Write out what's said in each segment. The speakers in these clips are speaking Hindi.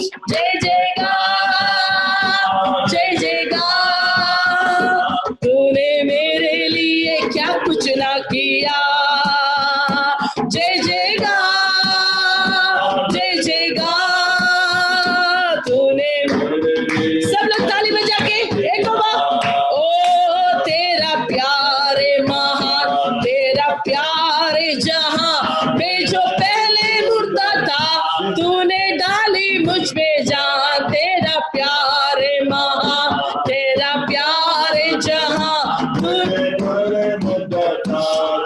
जय जयकार, जय जयकार। तूने मेरे लिए क्या कुछ ना किया। जय जयकार, जय जयकार। तूने सब लोग ताली बजा के एक बार। ओ तेरा प्यारे महान, तेरा प्यारे जहां में जो पहले मुर्दा था, तूने डाली मुझ में जान। तेरा प्यारे महान, तेरा प्यारे जहां,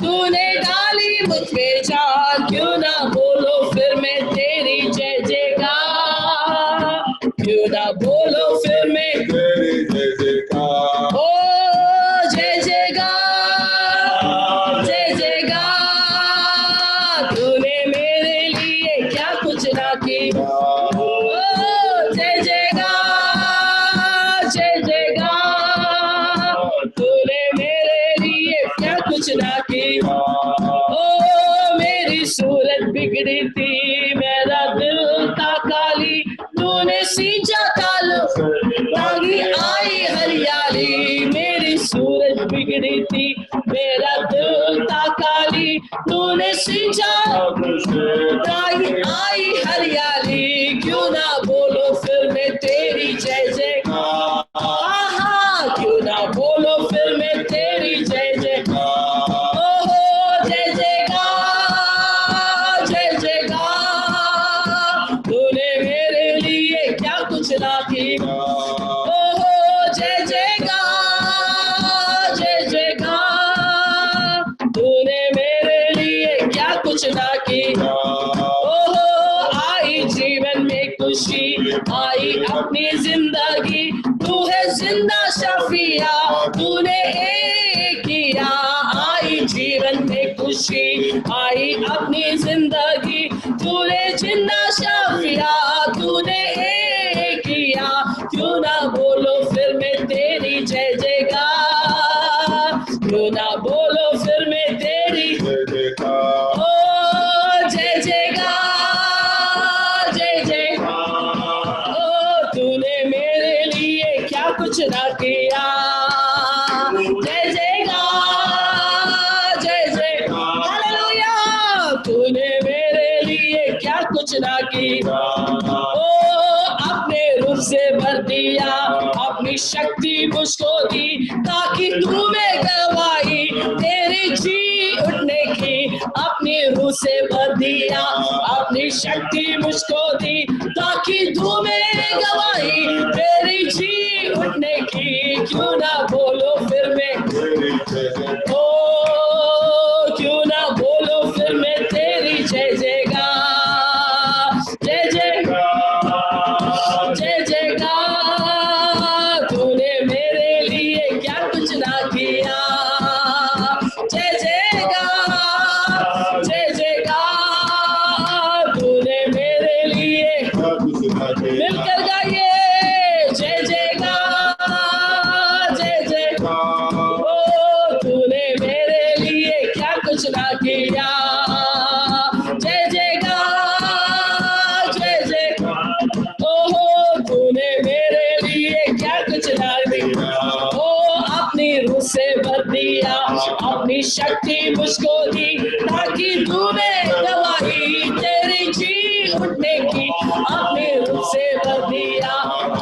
तूने डाली मुझ में जान। क्यों ना बोलो फिर मैं तेरी जय जयकार, क्यों ना बोलो फिर मैं तेरी जय जयकार। ओ जय जयकार, जय जयकार। तूने मेरे लिए क्या कुछ ना किया। ओ जय जयकार, जय जयकार। तूने मेरे लिए क्या कुछ ना किया। ओ मेरी सूरत बिगड़ी थी, मेरा दिल था काली, तूने सींचा तालो, ताकि आई हरियाली। मेरी सूरत बिगड़ी थी, मेरा दिल था काली, तूने सींचा ताकि आई हरियाली। क्यों ना बोलो फिर मैं तेरी जय जयकार। हाँ, क्यों ना बोलो फिर मैं तेरी जय जयकार। ओहो जय जयकार, जय जयकार। तूने मेरे लिए क्या कुछ ना किया। ओहो जय जयकार, जय जयकार। तूने मेरे लिए क्या कुछ ना किया। ओहो आई जीवन में खुशी, आई अपनी जिंदगी, तू है जिंदा शफिया, तूने एक किया। आई जीवन में खुशी, आई अपनी जिंदगी, तूने जिंदा शफिया, तूने एक किया। क्यों ना बोलो फिर मैं तेरी जय जयकार, क्यों ना बोलो फिर मैं तेरी जय जयकार। ओ जय जयकार, जय जयकार। ओ तूने मेरे लिए क्या कुछ ना किया। जय जयकार, जय जयकार। हालेलुया। तूने मेरे लिए क्या कुछ ना किया। ओ अपने रूप से भर दिया, अपनी शक्ति मुझको दी, ताकि तुम्हें गवाही तेरी जी उठने की। अपनी रूह से भर दिया, अपनी शक्ति मुझको दी, ताकि तुम्हें गवाही तेरी जी उठने की। क्यों ना बोलो फिर मैं तेरी जय जयकार। ओ क्यों ना बोलो फिर मैं तेरी जय जयकार। जय जयकार, जय जयकार। तूने मेरे लिए क्या कुछ ना किया। जय जयकार, जय जयकार। तूने मेरे लिए क्या कुछ ना किया। मिलकर गाइए जय जयकार, जय जयकार। ओ तूने मेरे लिए क्या कुछ ना किया। जय जयकार, जय जयकार। ओहो तूने मेरे लिए क्या कुछ ना किया। ओ अपनी रूह से भर दिया, अपनी शक्ति मुझको दी, ताकि तूने गवाही तेरी जी उठने की। अपनी रूह से भर दिया,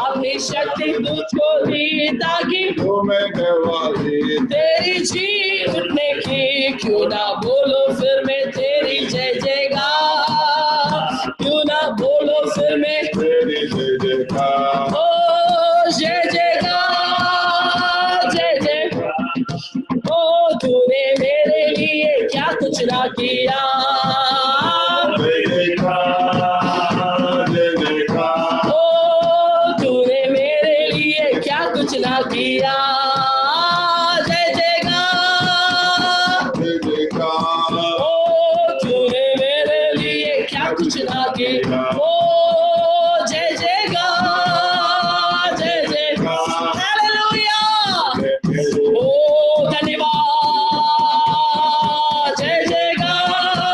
अपनी शक्ति तुझको दी, ताकि तुम्हें गवाही तेरी जी उठने की। क्यों ना बोलो फिर मैं तेरी जय जयकार, क्यों ना बोलो फिर मैं तेरी जय जयकार। ओ जय जयकार, जय जय। ओ तूने मेरे लिए क्या कुछ ना किया। जय जयकार, जय जयकार। ओ तूने मेरे लिए क्या कुछ ना किया। जय जयकार, जय जयकार। ओ तूने मेरे लिए क्या कुछ ना किया। ओ जय जयकार, जय जयकार। हालेलुया। ओ धन्यवाद। जय जयकार,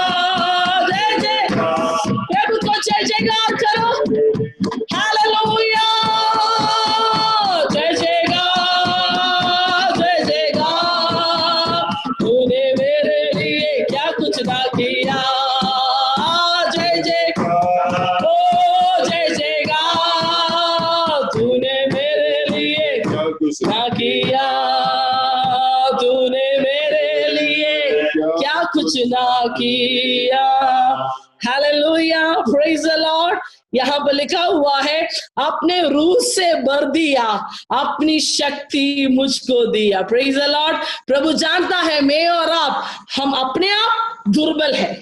किया। Hallelujah, praise the Lord. यहाँ पर लिखा हुआ है, आपने रूह से भर दिया, अपनी शक्ति मुझको दिया। Praise the Lord. प्रभु जानता है मैं और आप, हम अपने आप दुर्बल है,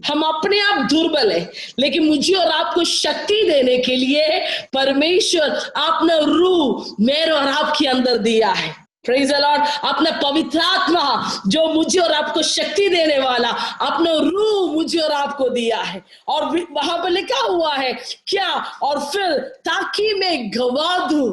हम अपने आप दुर्बल है, लेकिन मुझे और आपको शक्ति देने के लिए परमेश्वर अपना रूह मेरे और आपके अंदर दिया है। Praise the Lord. अपना पवित्र आत्मा जो मुझे और आपको शक्ति देने वाला, अपना रूह मुझे और आपको दिया है। और वहां पर लिखा हुआ है क्या, और फिर ताकि मैं गवाह दूं,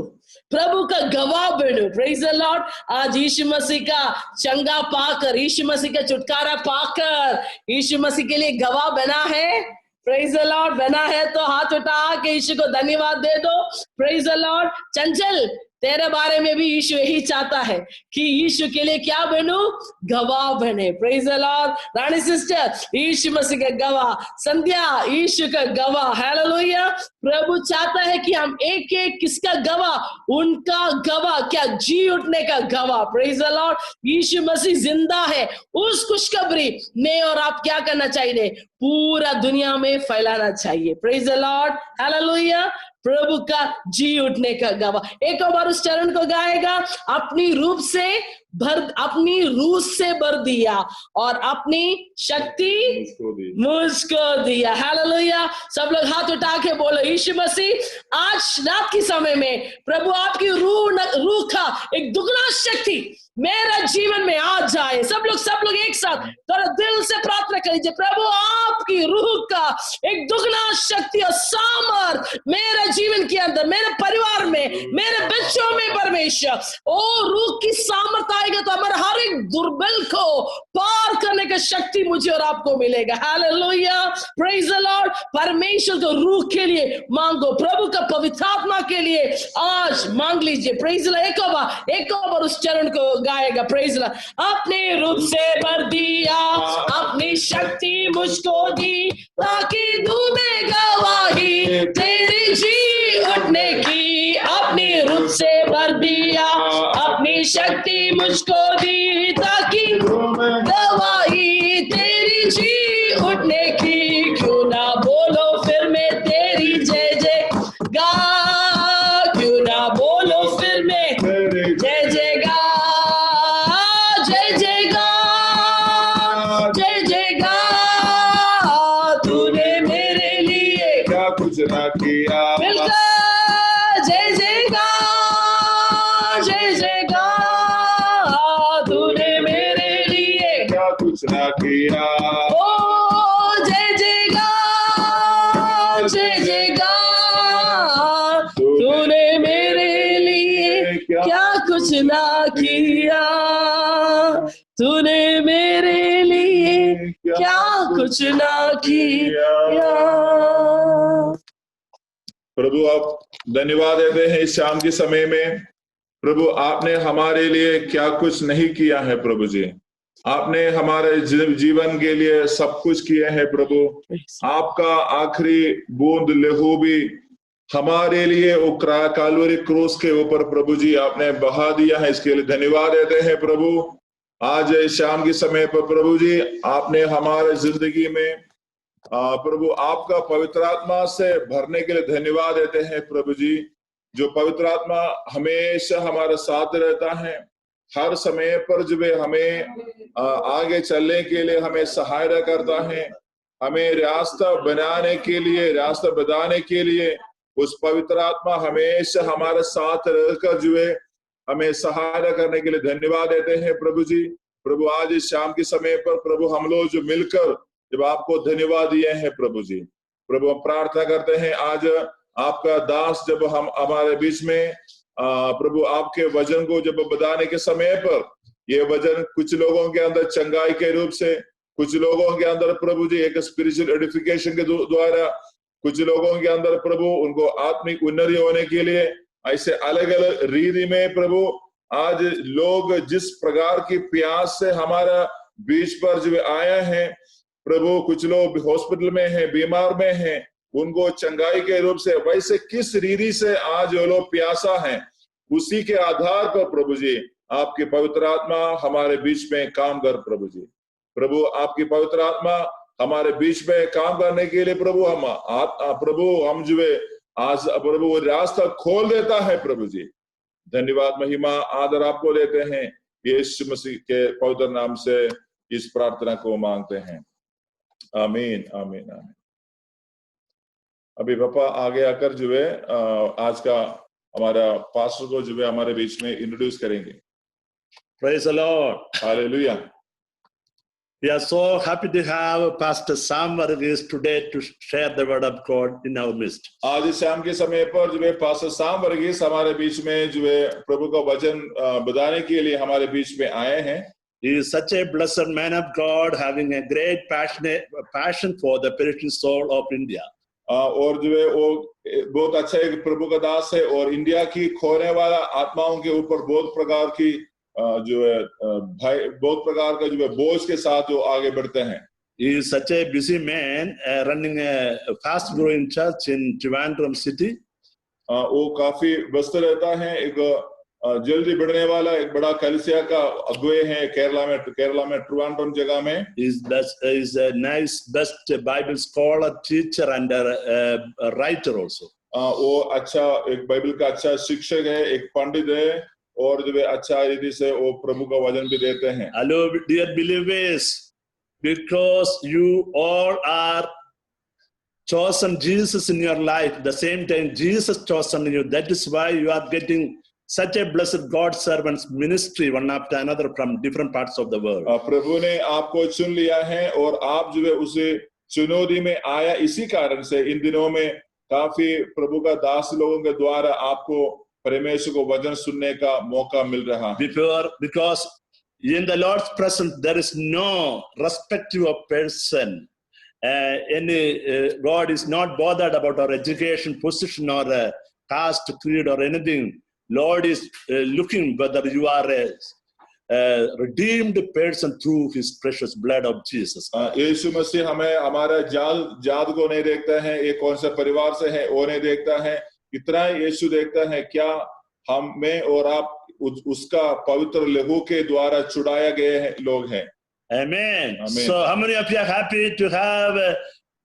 प्रभु का गवाह बनूं। Praise the Lord. आज यीशु मसीह का चंगा पाकर, यीशु मसीह का छुटकारा पाकर, यीशु मसीह के लिए गवाह बना है। Praise the Lord. बना है तो हाथ उठा के यीशु को धन्यवाद दे दो। Praise the Lord. चंचल, तेरे बारे में भी यीशु यही चाहता है कि यीशु के लिए क्या बनूं, गवाह बने। Praise the lord. Rani sister, Yeshu Masih का गवाह। संध्या, यीशु का गवाह। हालेलुया। प्रभु चाहता है कि हम एक एक किसका गवाह, उनका गवाह, क्या जी उठने का गवाह। Praise the lord. Yeshu Masih जिंदा है, उस खुशखबरी मैं और आप क्या करना चाहिए, पूरा दुनिया में फैलाना चाहिए। Praise the Lord. हालेलुया। प्रभु का जी उठने का गवाह। एक और बार उस चरण को गाएगा, अपनी रूप से अपनी रूह से भर दिया और अपनी शक्ति मुझको दिया। हालेलुया। सब लोग हाथ उठा के बोलो, यीशु मसीह आज रात के समय में प्रभु आपकी रूह का एक दुगना शक्ति मेरा जीवन में आ जाए। सब लोग एक साथ थोड़ा दिल से प्रार्थना करिए, प्रभु आपकी रूह का एक दुगना शक्ति और सामर्थ मेरे जीवन के अंदर, मेरे परिवार में, मेरे बच्चों में परमेश्वर, ओ रूह की सामर्थ आएगा तो हमारे हर एक दुर्बल को पार करने का शक्ति मुझे और आपको मिलेगा। हालेलुया। Praise the Lord. परमेश्वर को रूह के लिए मांगो, प्रभु का पवित्र आत्मा के लिए आज मांग लीजिए। Praise the Lord. एक और उस चरण को गाएगा। Praise the Lord. अपने रूप से भर दिया, अपनी शक्ति मुझको दी, ताकि दूं मैं गवाही तेरी जी उठने की। अपनी रूप से भर दिया, अपनी शक्ति मुझको दी, ताकि गवाही तेरी जी उठने की। क्यों ना बोलो फिर मैं तेरी जय जय गा, क्यों ना बोलो फिर मैं जय जय गा, जय जय गा, जय जय गा। तूने मेरे लिए क्या कुछ ना किया, मिलकर जय जय गा, जय जय गा। तूने मेरे लिए क्या कुछ ना किया, ओ जय जय गा, जय जय गा। तूने मेरे लिए क्या कुछ ना किया, तूने मेरे लिए क्या कुछ ना किया। प्रभु आप धन्यवाद देते हैं इस शाम के समय में। प्रभु आपने हमारे लिए क्या कुछ नहीं किया है प्रभु जी, आपने हमारे जीवन के लिए सब कुछ किया है प्रभु। आपका आखिरी बूंद लहू भी हमारे लिए वो कालवरी क्रूस के ऊपर प्रभु जी आपने बहा दिया है, इसके लिए धन्यवाद देते हैं प्रभु। आज इस शाम के समय पर प्रभु जी आपने हमारे जिंदगी में प्रभु आपका पवित्र आत्मा से भरने के लिए धन्यवाद देते हैं प्रभु जी। जो पवित्र आत्मा हमेशा हमारे साथ रहता है, हर समय पर जो है हमें आगे चलने के लिए हमें सहायता करता है, हमें रास्ता बनाने के लिए, रास्ता बताने के लिए उस पवित्र आत्मा हमेशा हमारे साथ रहकर जो है हमें सहायता करने के लिए धन्यवाद देते हैं प्रभु जी। प्रभु आज इस शाम के समय पर प्रभु हम लोग जो मिलकर जब आपको धन्यवाद दिए हैं प्रभु जी, प्रभु हम प्रार्थना करते हैं आज आपका दास जब हम हमारे बीच में प्रभु आपके वचन को जब बताने के समय पर ये वचन कुछ लोगों के अंदर चंगाई के रूप से, कुछ लोगों के अंदर प्रभु जी एक स्पिरिचुअल एडिफिकेशन के द्वारा, कुछ लोगों के अंदर प्रभु उनको आत्मिक उन्नति होने के लिए ऐसे अलग अलग रीति में प्रभु आज लोग जिस प्रकार की प्यास से हमारा बीच पर जो आया है प्रभु, कुछ लोग हॉस्पिटल में हैं, बीमार में हैं, उनको चंगाई के रूप से वैसे किस रीति से आज वो लोग प्यासा हैं, उसी के आधार पर प्रभु जी आपकी पवित्र आत्मा हमारे बीच में काम कर प्रभु जी। प्रभु आपकी पवित्र आत्मा हमारे बीच में काम करने के लिए प्रभु हम जो है आज प्रभु वो रास्ता खोल देता है प्रभु जी। धन्यवाद महिमा आदर आपको देते हैं, यीशु मसीह के पवित्र नाम से इस प्रार्थना को मांगते हैं, आमीन आमीन आमीन। अभी पापा आगे आकर जो है आज का हमारा पास्टर को जो है हमारे बीच में इंट्रोड्यूस करेंगे। Praise the Lord. Hallelujah. We are so happy to have Pastor Sam Varghese today to share the word of God in our midst. आज इस शाम के समय पर जो है पास्टर साम वर्गीस हमारे बीच में जो है प्रभु का वचन बताने के लिए हमारे बीच में आए हैं। He is such a blessed man of God, having a great passion for the perishing soul of India. और जो है वो बहुत अच्छा एक प्रभु का दास है और इंडिया की खोने वाला आत्माओं के ऊपर बहुत प्रकार की जो है भाई बहुत प्रकार का जो है बोझ के साथ वो आगे बढ़ते हैं। He is such a busy man, running a fast growing church in Trivandrum city. वो काफी व्यस्त रहता है, एक जल्दी बढ़ने वाला एक बड़ा कलीसिया का अगुवे है केरला में ट्रिवांड्रम जगह में। Is a nice, best Bible scholar, teacher and a writer also. वो अच्छा एक बाइबल का अच्छा शिक्षक है, एक पंडित है और जो है अच्छा रीति से वो प्रभु का वचन भी देते हैं। Hello dear believers, because you all are chosen Jesus in your life, the same time Jesus chosen you, that is why you are getting such a blessed God servants ministry one after another from different parts of the world. प्रभु ने आपको चुन लिया है और आप जो है उसे चुनौती में आया, इसी कारण से इन दिनों में काफी प्रभु का दास लोगों के द्वारा आपको परमेश्वर को वचन सुनने का मौका मिल रहा है। Because in the Lord's presence there is no respective of person. God is not bothered about our education, position, or caste, creed, or anything. Lord is looking whether you are a redeemed person through His precious blood of Jesus. यीशु मसीह हमें हमारा जात को नहीं देखता है, ये कौन सा परिवार से है वो नहीं देखता है, इतना यीशु देखता है क्या हम में और आप उसका पवित्र लहू के द्वारा छुड़ाया गए हैं लोग हैं। Amen. Amen. So how many of you are happy to have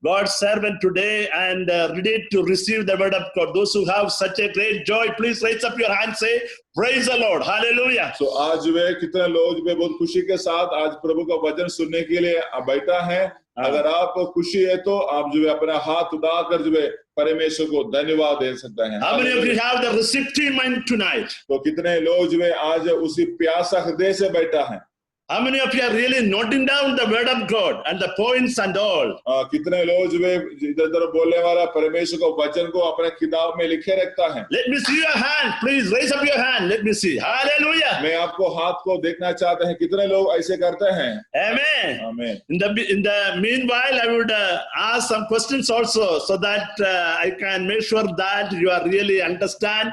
God's servant today and ready to receive the word of God? Those who have such a great joy, please raise up your hand, say praise the Lord, hallelujah. So आज वे कितने लोग वे बहुत खुशी के साथ आज प्रभु का वचन सुनने के लिए बैठा है। अगर आप खुशी है तो आप जो है अपना हाथ उठाकर जो है परमेश्वर को धन्यवाद दे सकते हैं। How many of you have the receptive mind tonight? तो कितने लोग जो है आज उसी प्यासा हृदय से बैठा है। How many of you are really noting down the word of God and the points and all? कितने लोग जो है इधर बोलने वाला परमेश्वर को वचन को अपने किताब में लिखे रखता है। Let me see your hand, please raise up your hand. Let me see. Hallelujah. मैं आपको हाथ को देखना चाहते हैं, कितने लोग ऐसे करते हैं। Amen. Amen. In the meanwhile, I would ask some questions also, so that I can make sure that you are really understand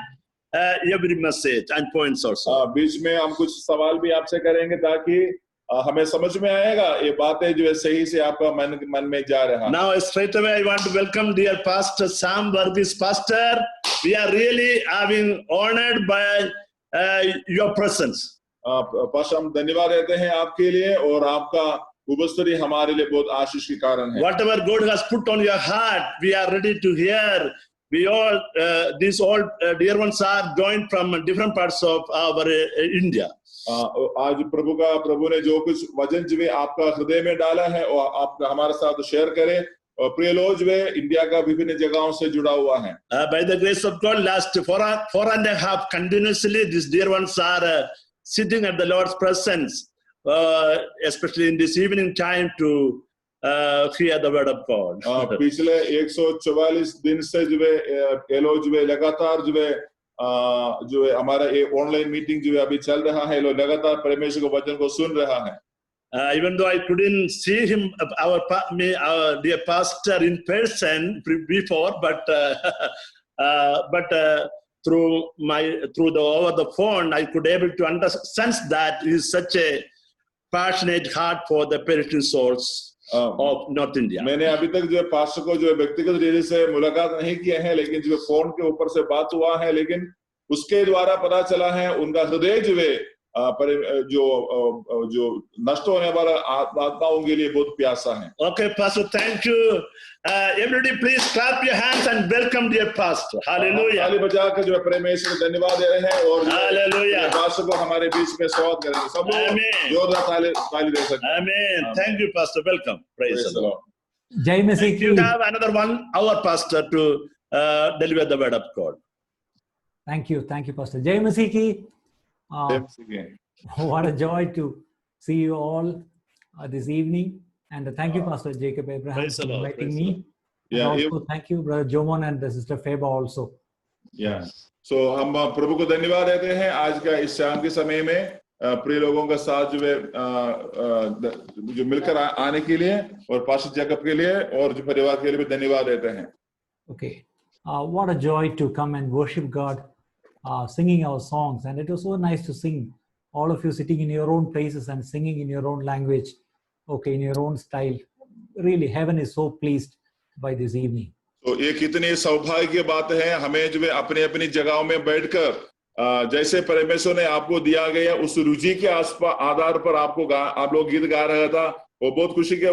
every message and points also. बीच में हम कुछ सवाल भी आपसे करेंगे ताकि हमें समझ में आएगा ये बातें जो है सही से आपका मन में जा रहा। Now straight away I want to welcome dear Pastor Sam Varghese. Pastor, we are really having honored by your presence. Pastor हम धन्यवाद देते हैं आपके लिए और आपका उपस्थिति हमारे लिए बहुत आशीष के कारण है। Whatever God has put on your heart, we are ready to hear. We all, these all dear ones are joined from different parts of our India. आज प्रभु ने जो कुछ वचन जो है आपका हृदय में डाला है और आप हमारे साथ शेयर करें। और प्रिय लोग जो है इंडिया का विभिन्न जगहों से जुड़ा हुआ है। By the grace of God, last four and a half continuously, these dear ones are sitting at the Lord's presence, especially in this evening time to hear the word of God. पिछले 144 दिन से जो है ये लोग जो है लगातार जो है हमारा ये ऑनलाइन मीटिंग जो है अभी चल रहा है, लोग लगातार परमेश्वर के वचन को सुन रहा है। Even though I couldn't see him, our dear pastor in person before, but through over the phone, I could able to sense that he is such a passionate heart for the perishing souls of North India. मैंने अभी तक जो है पास्टर को जो है व्यक्तिगत रीति से मुलाकात नहीं किया है, लेकिन जो फोन के ऊपर से बात हुआ है, लेकिन उसके द्वारा पता चला है उनका हृदय जो है जो नष्ट होने वाला आत्माओं के लिए बहुत प्यासा है। Okay, Pastor, thank you. Everybody, please clap your hands and welcome dear Pastor. Hallelujah. ताली बजाकर जो है परमेश्वर को धन्यवाद दे रहे हैं और Hallelujah. पास्टर को हमारे बीच में स्वागत करेंगे। सब लोग Amen. जोरदार ताली दे सकते हैं। Amen. Thank you, Pastor. Welcome. Praise the Lord. Jai Masihi And you ki. have another 1 hour, Pastor, to deliver the word of God. Thank you, Pastor. Jai Masihi ki. What a joy to see you all this evening, and thank you, Pastor Jacob Abraham, Praise the for Lord. inviting Praise the me. Lord. Yeah, And also thank you, Brother Jomon and Sister Feba also. So हम प्रभु को धन्यवाद देते हैं आज का इस शाम के समय में प्रिय लोगों का साथ जो मिलकर आने के लिए और पास्टर जैकब के लिए और जो परिवार के लिए भी धन्यवाद देते हैं। Okay, what a joy to come and worship God, singing our songs, and it was so nice to sing. All of you sitting in your own places and singing in your own language, okay, in your own style. Really, heaven is so pleased by this evening. तो ये कितनी सौभाग्य की बात है हमें जो है अपनी अपनी जगहों में बैठकर जैसे परमेश्वर ने आपको दिया गया उस रुचि के आधार पर आप लोग गीत गा रहा था, वो बहुत खुशी की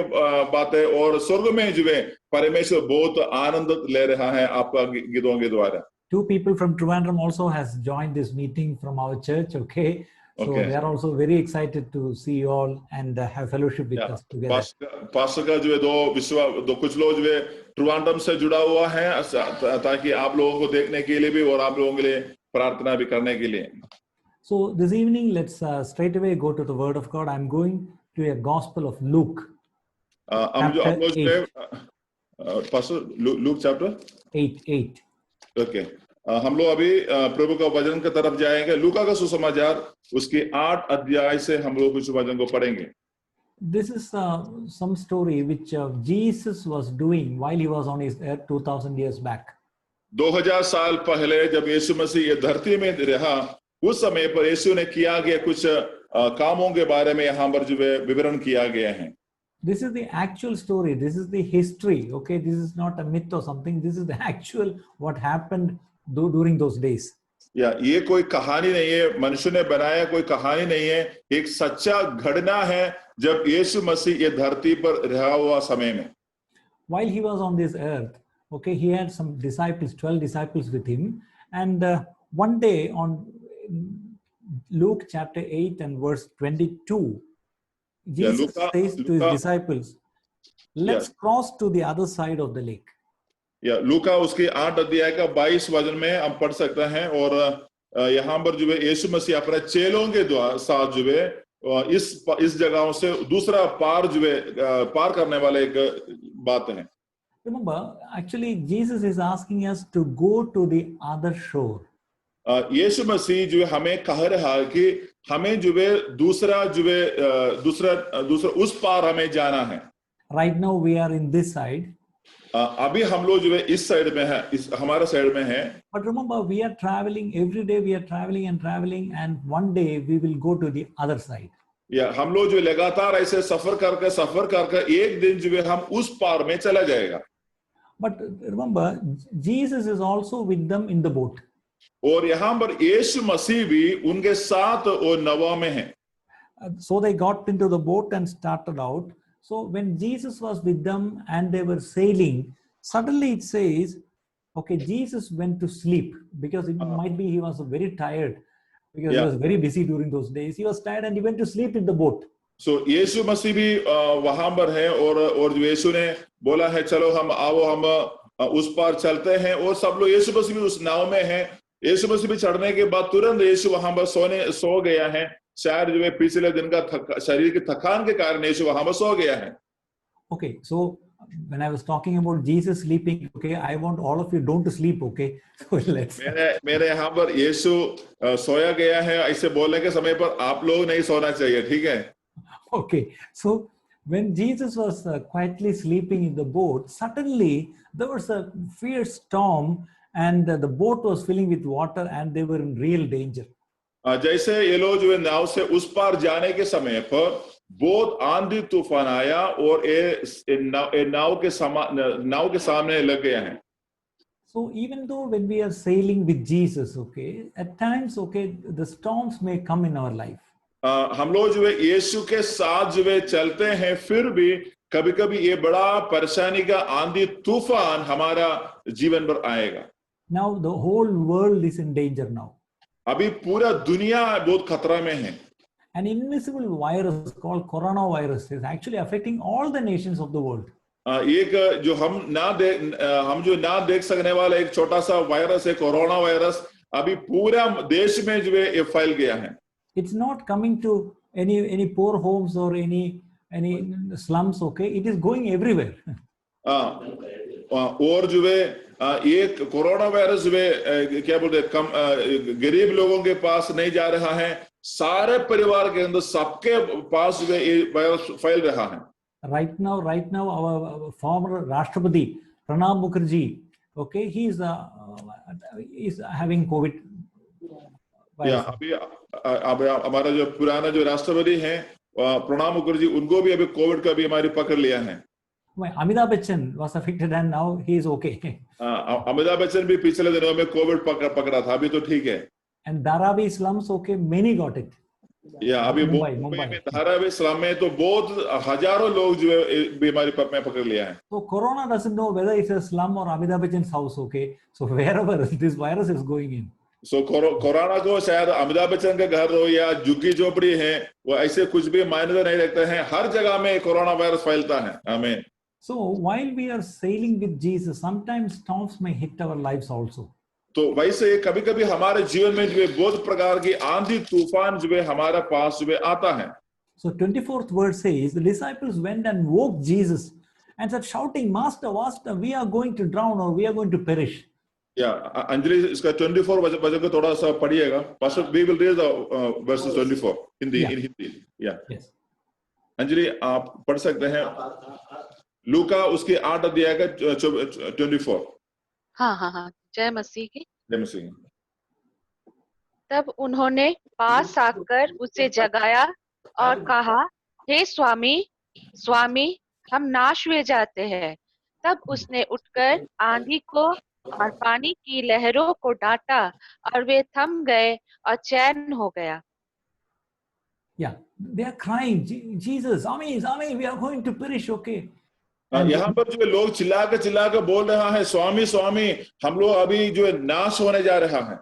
बात है और स्वर्ग में जो है परमेश्वर बहुत आनंद ले रहा है आपका गीतों के द्वारा। 2 people from Trivandrum also has joined this meeting from our church, okay? So they are also very excited to see you all and have fellowship with us together. Pastor का जो है दो कुछ लोग जो है ट्रिवांड्रम से जुड़ा हुआ है ताकि आप लोगों को देखने के लिए भी और आप लोगों के लिए प्रार्थना भी करने के लिए। So this evening, let's straight away go to the Word of God. I'm going to a Gospel of Luke. Luke chapter 8. Okay. हम लोग अभी प्रभु का वचन की तरफ जाएंगे। लूका का सुसमाचार उसके 8 अध्याय से हम लोग उस वचन को पढ़ेंगे। This is some story which Jesus was doing while he was on his earth 2000 years back. 2000 साल पहले जब यीशु मसीह ये धरती में रहा उस समय पर यीशु ने किया गया कुछ कामों के बारे में यहाँ पर जो विवरण किया गया है। This is the actual story. This is the history. Okay, this is not a myth or something. This is the actual what happened during those days. ये कोई कहानी नहीं है, मनुष्य ने बनाया कोई कहानी नहीं है, एक सच्चा घटना है जब यीशु मसीह ये धरती पर रहा हुआ समय में। While he was on this earth, okay, he had some disciples, 12 disciples with him, and one day on Luke chapter 8 and verse 22, Jesus says to his disciples, let's cross to the other side of the lake. लूका उसके 8 अध्याय का 22 वचन में हम पढ़ सकते हैं और यहाँ पर जो है यीशु मसीह अपने चेलों के साथ जो है इस जगहों से दूसरा पार जो है पार करने वाला एक बात है। Remember, actually Jesus is asking us to go to the other shore. यीशु मसीह जो है हमें कह रहा है कि हमें जो है दूसरा उस पार हमें जाना है। Right now we are in this side. अभी हम लोग जो है इस साइड में है, इस हमारा साइड में है। But remember, we are traveling every day. We are traveling and traveling, and one day we will go to the other side. हम लोग जो लगातार ऐसे सफर करके एक दिन जो है हम उस पार में चला जाएगा। But remember, Jesus is also with them in the boat. और यहाँ पर यीशु मसीह भी उनके साथ और नवा में है। So they got into the boat and started out. So when Jesus was with them and they were sailing, suddenly it says, okay, Jesus went to sleep because it might be he was very tired because he was very busy during those days. He was tired and he went to sleep in the boat. So यीशु मसीह भी वहां पर है और जो यीशु ने बोला है चलो हम आओ हम उस पार चलते हैं और सब लोग यीशु मसीह भी उस नाव में है। यीशु मसीह भी चढ़ने के बाद तुरंत यीशु वहां पर सो गया है। शायद जो है पिछले दिन का शरीर की थकान के कारण यीशु वहां पर सो गया है। Okay, so when I was talking about Jesus sleeping, okay, I want all of you don't to sleep, okay? So let's. मेरे यहाँ पर यीशु सोया गया है ऐसे बोलने के समय पर आप लोग नहीं सोना चाहिए, ठीक है? Okay, so when Jesus was quietly sleeping in the boat, suddenly there was a fierce storm and the boat was filling with water and they were in real danger. जैसे ये लोग जो है नाव से उस पार जाने के समय पर बहुत आंधी तूफान आया और ये नाव के सामने लग गया है। So even though when we are sailing with Jesus, okay, at times, okay, the storms may come in our life. हम लोग जो है यीशु के साथ जो है चलते हैं, फिर भी कभी कभी ये बड़ा परेशानी का आंधी तूफान हमारा जीवन पर आएगा। Now the whole world is in danger now. अभी पूरा दुनिया बहुत खतरा में है। An invisible virus called coronavirus is actually affecting all the nations of the world. एक जो हम जो ना देख सकने वाला एक छोटा सा वायरस है, कोरोना वायरस, अभी पूरा देश में जो है ये फैल गया है। It's not coming to any poor homes or any slums, okay? It is going everywhere. और जो है ये कोरोना वायरस जो है क्या बोलते हैं, कम गरीब लोगों के पास नहीं जा रहा है, सारे परिवार के अंदर सबके पास जो है ये वायरस फैल रहा है। Right now, our former Rashtrapati Pranab Mukherjee, okay, he's having COVID. अभी हमारा जो पुराना जो राष्ट्रपति हैं प्रणब मुखर्जी, उनको भी अभी कोविड का भी हमारी पकड़ लिया है। Amitabh Bachchan was affected and now he is okay. Amitabh Bachchan भी पिछले दिनों में कोविड पकड़ा था, अभी तो ठीक है। And Dharavi slums, okay, many got it. अभी मुंबई में धारावी स्लम में तो बहुत हजारों लोग जो है बीमारी में पकड़ लिया है। So Corona doesn't know whether it's a slum or Amitabh Bachchan's house, okay? So wherever this virus is going in. So corona को शायद अमिताभ बच्चन का घर हो या झुग्गी झोपड़ी है, वो ऐसे कुछ भी मायने नहीं रखते हैं, हर जगह में कोरोना वायरस फैलता है। आमीन। So while we are sailing with Jesus, sometimes storms may hit our lives also. तो वैसे कभी कभी हमारे जीवन में जो है बहुत प्रकार की आंधी तूफान जो है हमारे पास जो है आता है। So 24th verse says, the disciples went and woke Jesus and said, shouting, Master, Master, we are going to drown or we are going to perish. या अंजलि इसका 24 वचन को थोड़ा सा पढ़िएगा। Pastor, we will read the verses 24 in Hindi. Yeah. Yes. Anjali आप पढ़ सकते हैं लूका उसके 8 अध्याय का 24। हाँ, जय मसीह की। जय मसीह। तब उन्होंने पास आकर उसे जगाया और कहा, हे स्वामी, स्वामी, हम नाश हुए जाते हैं। तब उसने उठकर आंधी को और पानी की लहरों को डांटा और वे थम गए और चैन हो गया। Yeah, they are crying, Jesus, Swami, Swami, we are going to perish, okay? यहाँ पर जो लोग चिल्ला के बोल रहा है, स्वामी स्वामी, हम लोग अभी जो है नाश होने जा रहा है।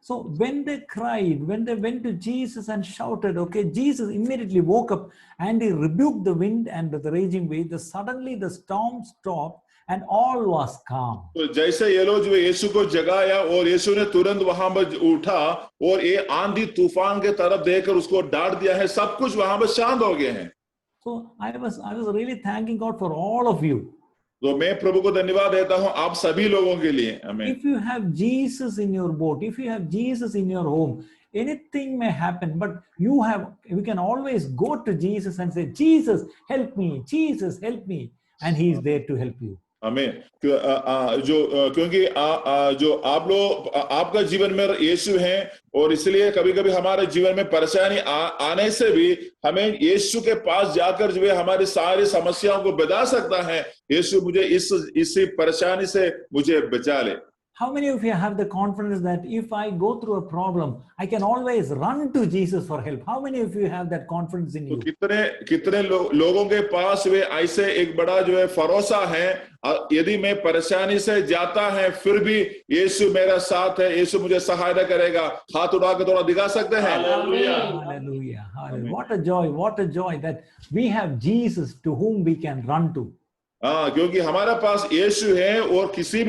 So when they cried, when they went to Jesus and shouted, okay, Jesus immediately woke up and he rebuked the wind and the raging wave. Suddenly the storm stopped and all was calm. तो जैसे ये लोग जो है यीशु को जगाया और यीशु ने तुरंत वहां पर उठा और ये आंधी तूफान के तरफ देखकर उसको डांट दिया है, सब कुछ वहां पर शांत हो गए हैं। So I was really thanking God for all of you. तो मैं प्रभु को धन्यवाद देता हूं आप सभी लोगों के लिए। आमीन। If you have Jesus in your boat, if you have Jesus in your home, anything may happen, but you can always go to Jesus and say, Jesus, help me, Jesus, help me, and he is there to help you. आमीन। क्योंकि जो आप लोग आपका जीवन में यीशु है और इसलिए कभी कभी हमारे जीवन में परेशानी आने से भी हमें यीशु के पास जाकर जो है हमारी सारी समस्याओं को बता सकता है, यीशु मुझे इसी परेशानी से मुझे बचा ले। How many of you have the confidence that if I go through a problem, I can always run to Jesus for help? How many of you have that confidence in you? कितने लोगों के पास वे ऐसे एक बड़ा जो है भरोसा है, यदि मैं परेशानी से जाता है फिर भी यीशु मेरा साथ है, यीशु मुझे सहायता करेगा। हाथ उठा के थोड़ा दिखा सकते हैं। Hallelujah. Hallelujah. What a joy that we have Jesus to whom we can run to. क्योंकि हमारा पास यीशु है और किसी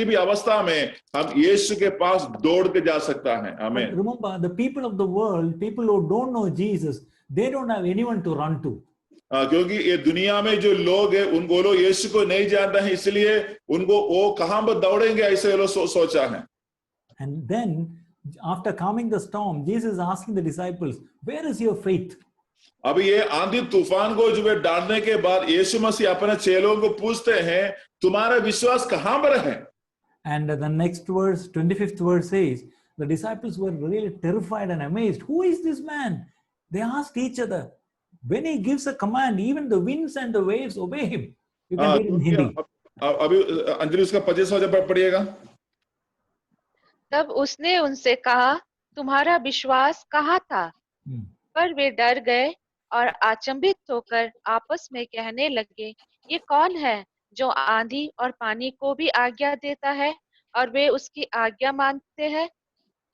भी अवस्था में हम यीशु के पास दौड़ के जा सकता है। आमीन। Remember, the people of the world, people who don't know Jesus, they don't have anyone to run to. क्योंकि ये दुनिया में जो लोग हैं उनको लोग यीशु को नहीं जानते हैं, इसलिए उनको वो कहां पर दौड़ेंगे ऐसे लोग सोचा है। And then after calming the storm, Jesus is asking the disciples, where is your faith? अब ये आंधी तूफान को जो है डालने के बाद यीशु मसीह अपने चेलों को पूछते हैं, तुम्हारा विश्वास कहां पर है? And the next verse, 25th verse says, the disciples were really terrified and amazed. Who is this man? They asked each other. When he gives a command, even the winds and the waves obey him. You can read in Hindi. अभी अंजलि उसका 25 वचन पढ़िएगा। तब उसने उनसे कहा, तुम्हारा विश्वास कहाँ था? पर वे डर गए और अचंभित होकर आपस में कहने लगे, ये कौन है जो आंधी और पानी को भी आज्ञा देता है और वे उसकी आज्ञा मानते हैं?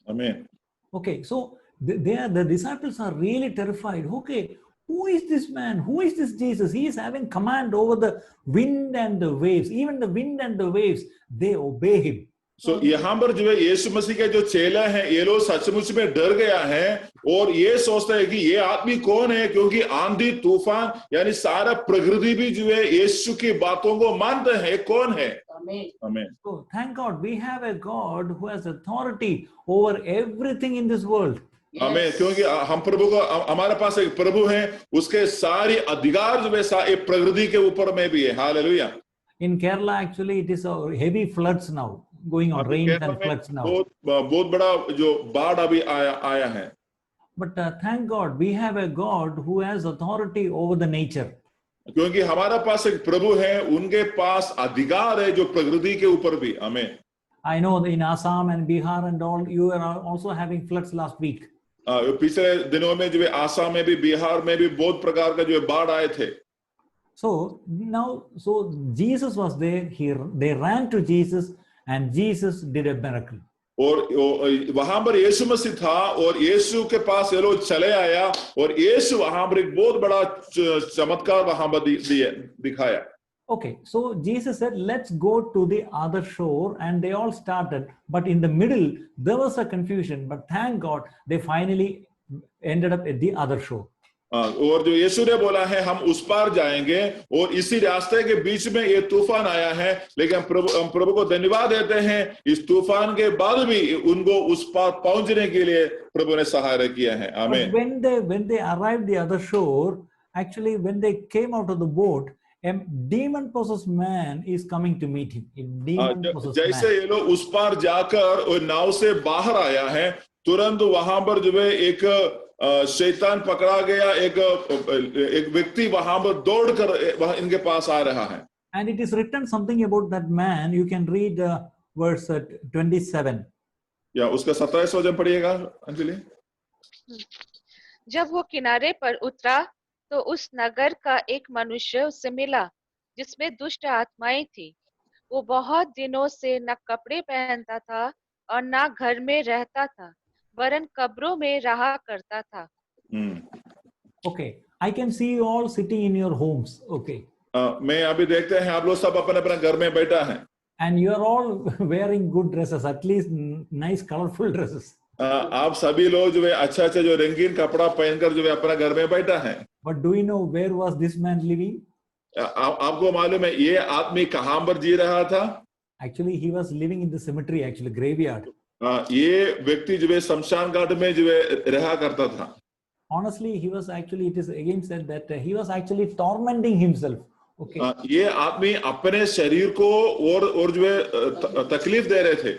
आमीन। Okay, so the disciples are really terrified. Okay, who is this man? Who is this Jesus? He is having command over the wind and the waves. Even the wind and the waves, they obey him. सो यहाँ पर जो है यीशु मसीह के जो चेला हैं ये लोग सचमुच में डर गया है और ये सोचते हैं कि ये आदमी कौन है, क्योंकि आंधी तूफान यानी सारा प्रकृति भी जो है यीशु की बातों को मानते हैं। ये कौन है? आमीन। So thank God we have a God who has authority over everything in this world. आमीन, क्योंकि हम प्रभु को, हमारे पास एक प्रभु है, उसके सारी अधिकार जो है प्रकृति के ऊपर में भी है। Hallelujah. In Kerala, actually, it is a heavy floods now going on, rains and floods now. बहुत बड़ा जो बाढ़ अभी आया है। But thank God we have a God who has authority over the nature. क्योंकि हमारा पास एक प्रभु है, उनके पास अधिकार है जो प्रकृति के ऊपर भी। आमीन। I know in Assam and Bihar and all, you are also having floods last week. पिछले दिनों में जो है आसाम में भी, बिहार में भी बहुत प्रकार का जो है बाढ़ आए थे। So now, so Jesus was there. They ran to Jesus, and Jesus did a miracle. और वहां पर यीशु मसीह था और यीशु के पास ये लोग चले आया और यीशु वहां पर एक बहुत बड़ा चमत्कार वहां पर दिखाया। Okay, so Jesus said, let's go to the other shore, and they all started. But in the middle, there was a confusion. But thank God, they finally ended up at the other shore. और जो यीशु ने बोला है हम उस पार जाएंगे, और इसी रास्ते के बीच में ये तूफान आया है, लेकिन हम प्रभु को धन्यवाद देते हैं, इस तूफान के बाद भी उनको उस पार पहुंचने के लिए प्रभु ने सहायता किया है। आमीन। When they arrived the other shore, actually when they came out of the boat, a demon possessed man is coming to meet him. A demon possessed man. जैसे ये लोग उस पार जाकर और नाव से बाहर आया है, तुरंत वहां पर जो है एक शैतान पकड़ा गया, एक व्यक्ति वहां पर दौड़कर इनके पास आ रहा है। And it is written something about that man. You can read verse 27. या उसका 27वां वचन पढ़िएगा अंजलि। जब वो किनारे पर उतरा तो उस नगर का एक मनुष्य उससे मिला जिसमें दुष्ट आत्माएं थी। वो बहुत दिनों से न कपड़े पहनता था और न घर में रहता था, वरन कब्रों में रहा करता था। Okay, I can see you all sitting in your homes. Okay. मैं अभी देखते हैं आप लोग सब अपने अपने घर में बैठा है। And you are all wearing good dresses, at least nice colorful dresses. आप सभी लोग जो है अच्छा जो रंगीन कपड़ा पहनकर जो है अपने घर में बैठा है। But do you know where was this man living? आपको मालूम है ये आदमी कहाँ पर जी रहा था? Actually, he was living in the cemetery, actually graveyard. ये व्यक्ति जो है शमशान घाट में जो है रहा करता था। Honestly, he was actually, it is again said that he was actually tormenting himself. Okay. ये आदमी अपने शरीर को और जो है तकलीफ दे रहे थे।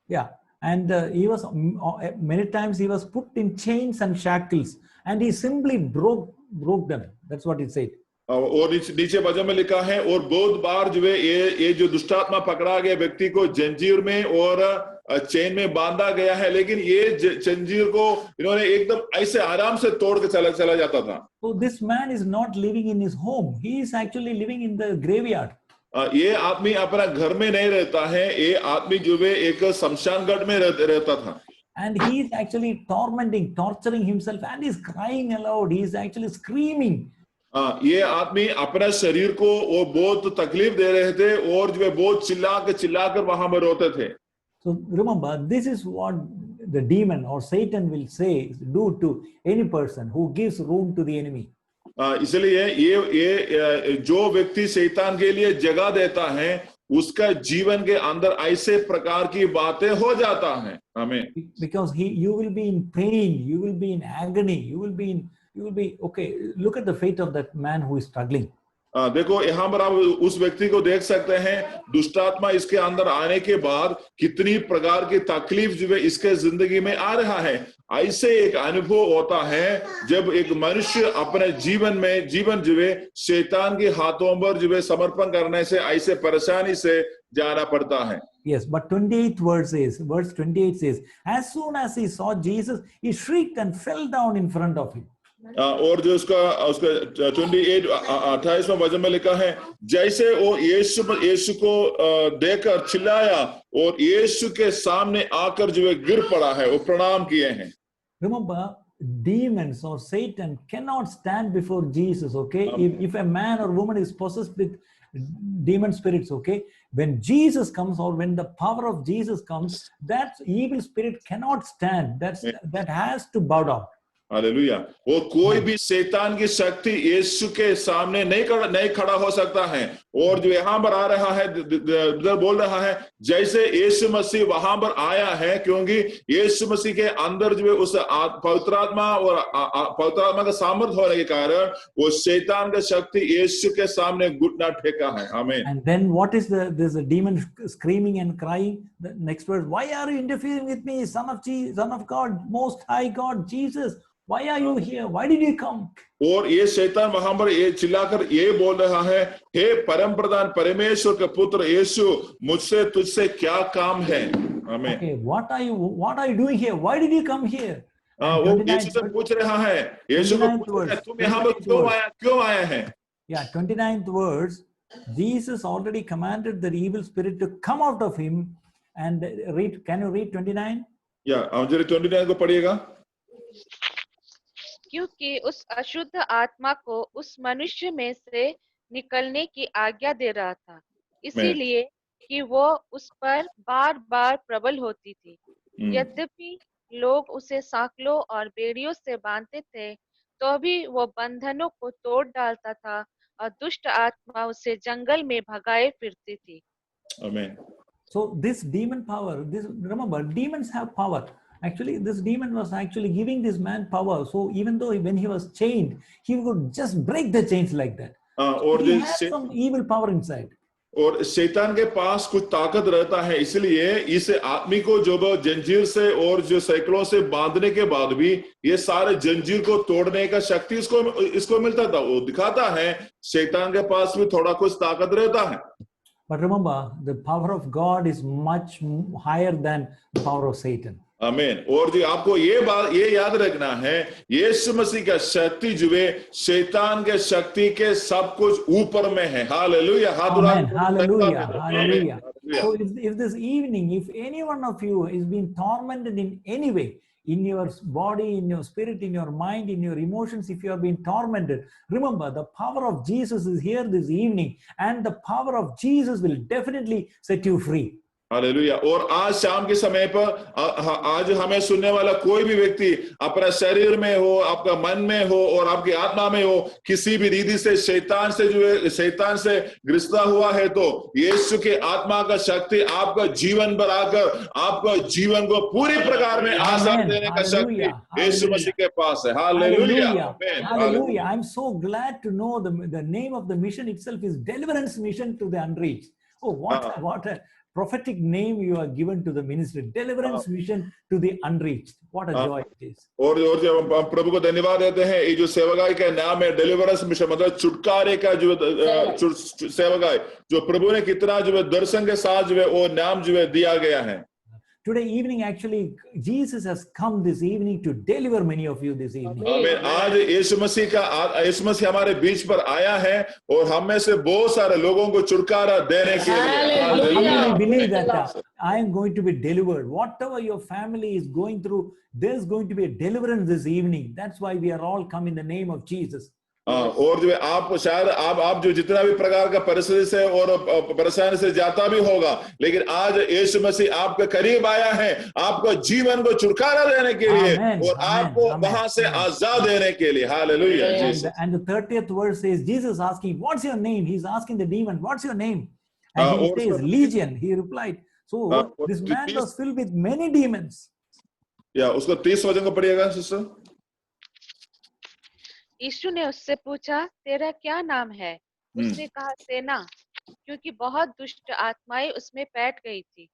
Yeah, and he was many times he was put in chains and shackles, and he simply broke them. That's what it said. और नीचे वचन में लिखा है, और बहुत बार जो है ये जो दुष्टात्मा पकड़ा गया व्यक्ति को जंजीर में और चेन में बांधा गया है, लेकिन ये जंजीर को इन्होंने एकदम ऐसे आराम से तोड़ के चला जाता था। So this man is not living in his home. He is actually living in the graveyard. ये आदमी अपना घर में नहीं रहता है, ये आदमी जो है एक शमशान घाट में रहता था। And he is actually torturing himself, and he is crying aloud. He is actually screaming. ये आदमी अपने शरीर को वो बहुत तकलीफ दे रहे थे और जो है बहुत चिल्लाकर वहां पर रोते थे। So remember, this is what the demon or Satan will say, do to any person who gives room to the enemy. इसलिए ये जो व्यक्ति शैतान के लिए जगह देता है, उसका जीवन के अंदर ऐसे प्रकार की बातें हो जाता है। आमीन। Because you will be in pain, you will be in agony, you will be okay. Look at the fate of that man who is struggling. देखो यहाँ पर आप उस व्यक्ति को देख सकते हैं, दुष्टात्मा इसके अंदर आने के बाद कितनी प्रकार की तकलीफ जो है इसके जिंदगी में आ रहा है। ऐसे एक अनुभव होता है जब एक मनुष्य अपने जीवन जो है शैतान के हाथों पर जो है समर्पण करने से ऐसे परेशानी से जाना पड़ता है। Yes, but verse 28 says, as soon as he saw Jesus, he shrieked and fell down in front of him. और जो उसका उसका 28वां वचन में लिखा है, जैसे वो यीशु को देखकर चिल्लाया और यीशु के सामने आकर जो है गिर पड़ा है, वो प्रणाम किए हैं. Remember, demons or Satan cannot stand before Jesus, okay? If a man or woman is possessed with demon spirits, okay, when Jesus comes or when the power of Jesus comes, that evil spirit cannot stand. That has to bow down. Hallelujah. वो कोई भी शैतान की शक्ति यीशु के सामने नहीं खड़ा हो सकता है. और जो यहाँ पर आ रहा है, बोल रहा है जैसे यीशु मसीह वहां पर आया है, क्योंकि यीशु मसीह के अंदर जो है उस पवित्र आत्मा और पवित्र आत्मा का सामर्थ्य होने के कारण वो शैतान की शक्ति यीशु के सामने घुटना टेका है. आमीन. And then what is there's a demon screaming and crying. The next verse, why are you interfering with me, son of God, most high God, Jesus? Why are you here? Why did you come? और ये शैतान वहां पर ये चिल्लाकर ये बोल रहा है, हे परम प्रधान परमेश्वर के पुत्र यीशु, मुझसे तुझसे क्या काम है. आमीन. Okay, what are you doing here? Why did you come here? वो यीशु से पूछ रहा है, यीशु को पूछ रहा है, तुम यहाँ पर क्यों आया है. Yeah, 29th verse, Jesus already commanded the evil spirit to come out of him. And can you read 29? या आप जरा 29 को पढ़िएगा. क्योंकि उस अशुद्ध आत्मा को उस मनुष्य में से निकलने की आज्ञा दे रहा था, इसीलिए कि वो उस पर बार बार प्रबल होती थी. यद्यपि लोग उसे सांकलों और बेड़ियों से बांधते थे, तो भी वो बंधनों को तोड़ डालता था और दुष्ट आत्मा उसे जंगल में भगाए फिरती थी. आमीन. So this demon power, remember, demons have power. Actually, this demon was actually giving this man power. So even though when he was chained, he would just break the chains like that. और He had some evil power inside. और शैतान के पास कुछ ताकत रहता है, इसलिए इस आदमी को जो जंजीर से और जो सैकड़ों से बांधने के बाद भी ये सारे जंजीर को तोड़ने का शक्ति इसको मिलता था. वो दिखाता है शैतान के पास भी थोड़ा कुछ ताकत रहता है. But remember, the power of God is much higher than the power of Satan. आमीन. और जो आपको ये याद रखना है, यीशु मसीह का शक्ति जो है शैतान के शक्ति के सब कुछ ऊपर में है. Hallelujah. Hallelujah. So if this evening, if any one of you is being tormented in any way, in your body, in your spirit, in your mind, in your emotions, if you are being tormented, remember the power of Jesus is here this evening, and the power of Jesus will definitely set you free. Hallelujah. और आज शाम के समय पर आज हमें सुनने वाला कोई भी व्यक्ति अपना शरीर में हो, आपका मन में हो और आपकी आत्मा में हो, किसी भी रीति से शैतान से ग्रस्त हुआ है, तो यीशु के आत्मा का शक्ति आपका जीवन पर आकर आपका जीवन को पूरी प्रकार में आसार देने का शक्ति यीशु मसीह के पास है. Hallelujah. I'm so glad to know the name of the mission itself is Deliverance Mission to the Unreached. Oh, what a prophetic name you are given to the ministry, Deliverance Mission to the Unreached. What a joy it is. और जब हम प्रभु को धन्यवाद देते हैं, ये जो सेवकाई का नाम है डिलीवरेंस मिशन, मतलब छुटकारे का जो सेवकाई, जो प्रभु ने कितना जो है दर्शन के साथ जो है वो नाम जो है दिया गया है. Today evening, actually, Jesus has come this evening to deliver many of you this evening. आमीन. आज यीशु मसीह हमारे बीच पर आया है और हम में से बहुत सारे लोगों को छुटकारा देने के लिए. I believe that I am going to be delivered. Whatever your family is going through, there's going to be a deliverance this evening. That's why we are all come in the name of Jesus. और जो आप शायद आप जो जितना भी प्रकार का परिस्थिति से और परेशानी से जाता भी होगा, लेकिन आज यीशु मसीह आपके करीब आया है आपको जीवन को छुटकारा देने के लिए और आपको वहां से आजाद देने के लिए. Hallelujah. And the 30th verse says, Jesus asking, what's your name? He's asking the demon, what's your name? And he says, Legion. He replied. So this man was filled with many demons. या उसको 30 वचन को पढ़िएगा सिस्टर. यीशु ने उससे पूछा, तेरा क्या नाम है? उसने कहा, सेना, क्योंकि बहुत दुष्ट आत्माएं उसमें बैठ गई थी.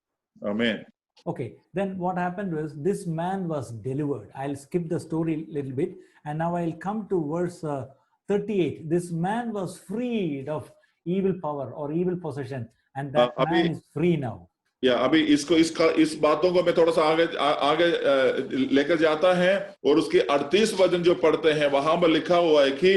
आमीन. Okay, then what happened was this man was delivered. I'll skip the story a little bit and now I'll come to verse 38. This man was freed of evil power or evil possession, and that man is free now. या अभी इस बातों को मैं थोड़ा सा आगे लेकर जाता है, और उसके 38 वचन जो पढ़ते हैं वहां पर लिखा हुआ है कि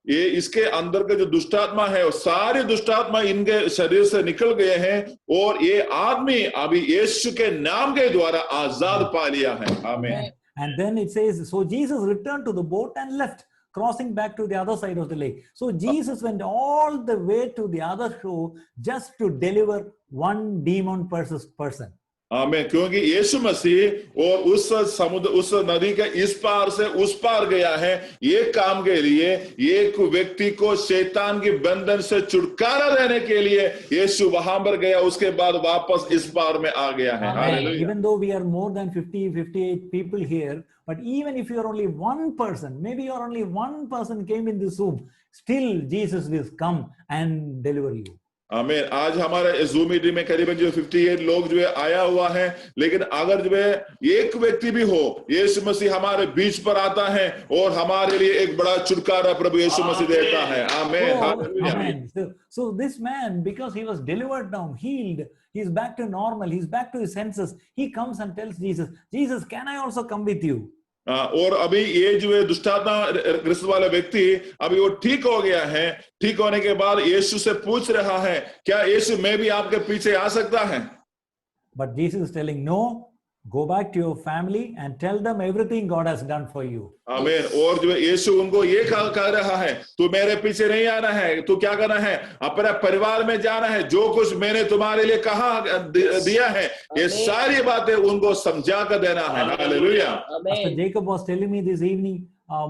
ये इसके अंदर के जो दुष्टात्मा है, वो सारी दुष्टात्मा इनके शरीर से निकल गए हैं, और ये आदमी अभी यीशु के नाम के द्वारा आजाद पा लिया है। आमीन। And then it says, so Jesus returned to the boat and left, crossing back to the other side of the lake. So Jesus went all the way to the other shore just to deliver one demon-possessed person. आमीन। क्योंकि यीशु मसीह और उस समुद्र, उस नदी के इस पार से उस पार गया है, ये काम के लिए, एक व्यक्ति को शैतान की बंधन से छुटकारा देने के लिए यीशु वहां पर गया, उसके बाद वापस इस पार में आ गया है। Hallelujah. Even though we are more than 58 people here, but even if you are only one person, maybe you are only one person came in this room, still Jesus will come and deliver you. आमीन। आज हमारे जूम मीटिंग में करीबन जो 58 लोग जो है आया हुआ है, लेकिन अगर जो है एक व्यक्ति भी हो, यीशु मसीह हमारे बीच पर आता है और हमारे लिए एक बड़ा छुटकारा प्रभु यीशु मसीह देता है। आमीन। Hallelujah. So this man, because he was delivered now, healed, he's back to normal, he's back to his senses. He comes and tells Jesus, Jesus, can I also come with you? और अभी ये जो है दुष्टात्मा ग्रस्त वाला व्यक्ति अभी वो ठीक हो गया है। ठीक होने के बाद यीशु से पूछ रहा है, क्या यीशु मैं भी आपके पीछे आ सकता है? But Jesus is telling, no, go back to your family and tell them everything God has done for you. आमीन। और जो यीशु उनको ये कह रहा है, तू मेरे पीछे नहीं आना है, तू क्या करना है, अपने परिवार में जाना है, जो कुछ मैंने तुम्हारे लिए कहा दिया है, ये सारी बातें उनको समझा कर देना है। Hallelujah. Pastor Jacob was telling me this evening,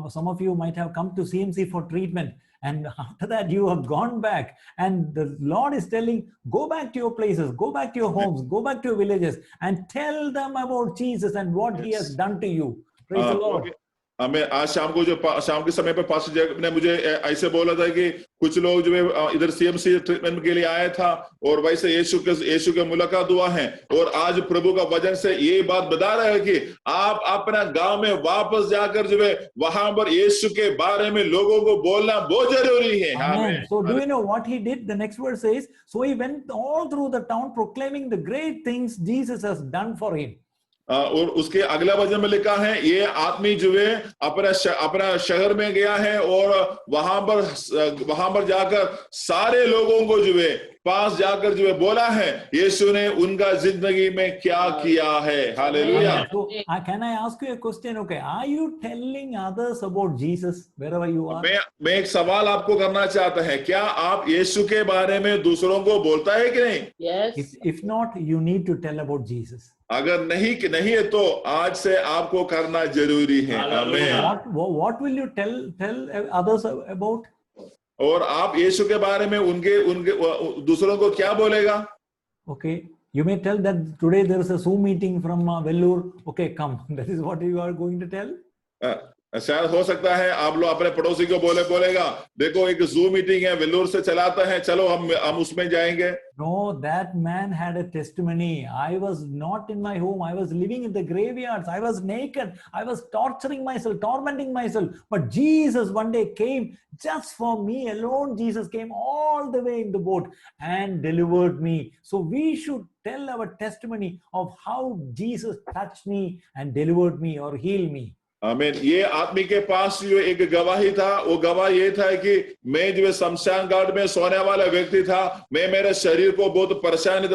some of you might have come to CMC for treatment, and after that you have gone back, and the Lord is telling, go back to your places, go back to your homes, go back to your villages, and tell them about Jesus and what he has done to you. Praise the Lord. हमें आज शाम के समय पर पास्टर जैकब ने मुझे ऐसे बोला था कि कुछ लोग जो है इधर सीएमसी ट्रीटमेंट के लिए आया था, और वैसे यीशु के मुलाकात हुआ है, और आज प्रभु का वचन से ये बात बता रहा है कि आप अपना गांव में वापस जाकर जो है वहां पर यीशु के बारे में लोगों को बोलना बहुत जरूरी है। Amen. So do you know what he did? The next verse says, so he went all through the town proclaiming the great things Jesus has done for him. और उसके अगला वचन में लिखा है, ये आदमी जो है अपना शहर में गया है, और वहां पर जाकर सारे लोगों को जो है पास जाकर जो है बोला है यीशु ने उनका जिंदगी में क्या किया है। Hallelujah. So can I ask you a question? Okay, are you telling others about Jesus wherever you are? मैं एक सवाल आपको करना चाहता है, क्या आप यीशु के बारे में दूसरों को बोलता है कि नहीं? Yes. If not, you need to tell about Jesus. अगर नहीं है तो आज से आपको करना जरूरी है। आमीन। What will you tell others about? और आप यीशु के बारे में उनके दूसरों को क्या बोलेगा? Okay, you may tell that today there is a Zoom meeting from Vellore. Okay, come. That is what you are going to tell. शायद हो सकता है आप लोग अपने पड़ोसी को बोलेगा, देखो एक जूम मीटिंग है, वेल्लोर से चलाता है, चलो हम उसमें जाएंगे। No, that man had a testimony. I was not in my home. I was living in the graveyards. I was naked. I was torturing myself, tormenting myself. But Jesus one day came just for me alone. Jesus came all the way in the boat and delivered me. So we should tell our testimony of how Jesus touched me and delivered me or healed me. आमीन। ये आदमी के पास जो एक गवाही था, वो गवाही ये था कि मैं जो है शमशान घाट में सोने वाला व्यक्ति था, मैं मेरे शरीर को बहुत परेशानी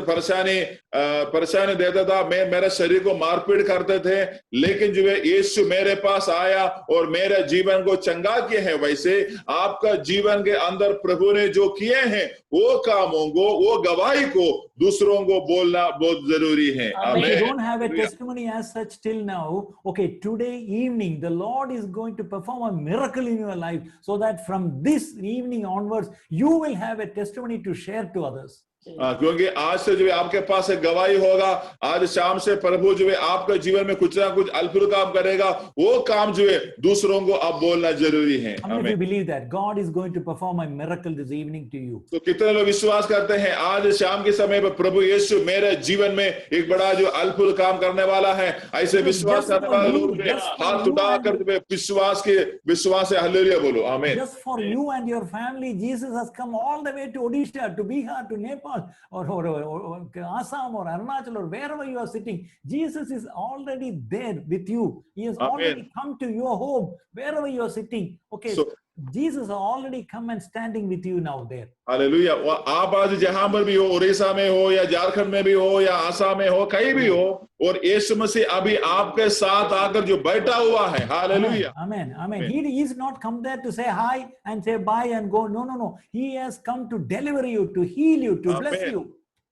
देता था, मैं मेरे शरीर को मारपीट करते थे, लेकिन जो है यीशु मेरे पास आया और मेरे जीवन को चंगा किया है। वैसे आपका जीवन के अंदर प्रभु ने जो किए हैं वो कामों को, वो गवाही को दूसरों को बोलना बहुत जरूरी है। If you don't have a testimony as such till now, okay, today evening the Lord is going to perform a miracle in your life, so that from this evening onwards you will have a testimony to share to others. क्योंकि आज से जो है आपके पास एक गवाही होगा, आज शाम से प्रभु जो है आपके जीवन में कुछ ना कुछ अद्भुत काम करेगा, वो काम जो है दूसरों को आप बोलना जरूरी है। How many of you believe that God is going to perform a miracle this evening to you? तो कितने लोग विश्वास करते हैं आज शाम के समय पर प्रभु यीशु मेरे जीवन में एक बड़ा जो अद्भुत काम करने वाला है? ऐसे विश्वास करने वाले लोग हाथ उठाकर विश्वास से हालेलुया बोलो। आमीन। Just for you and your family, Jesus has come all the way to Odisha, to Bihar, to Nepal, Nepal or Assam or Arunachal or wherever you are sitting, Jesus is already there with you. He has Amen. already come to your home, wherever you are sitting. Okay, So- Jesus has already come and standing with you now there. Hallelujah. आप आज जहां पर भी हो, उड़ीसा में हो या झारखंड में भी हो या आसाम में हो, कहीं भी हो, और यीशु मसीह अभी आपके साथ आकर जो बैठा हुआ है, hallelujah. Amen. Amen. Amen. He is not come there to say hi and say bye and go. No, no, no. He has come to deliver you, to heal you, to bless Amen. you.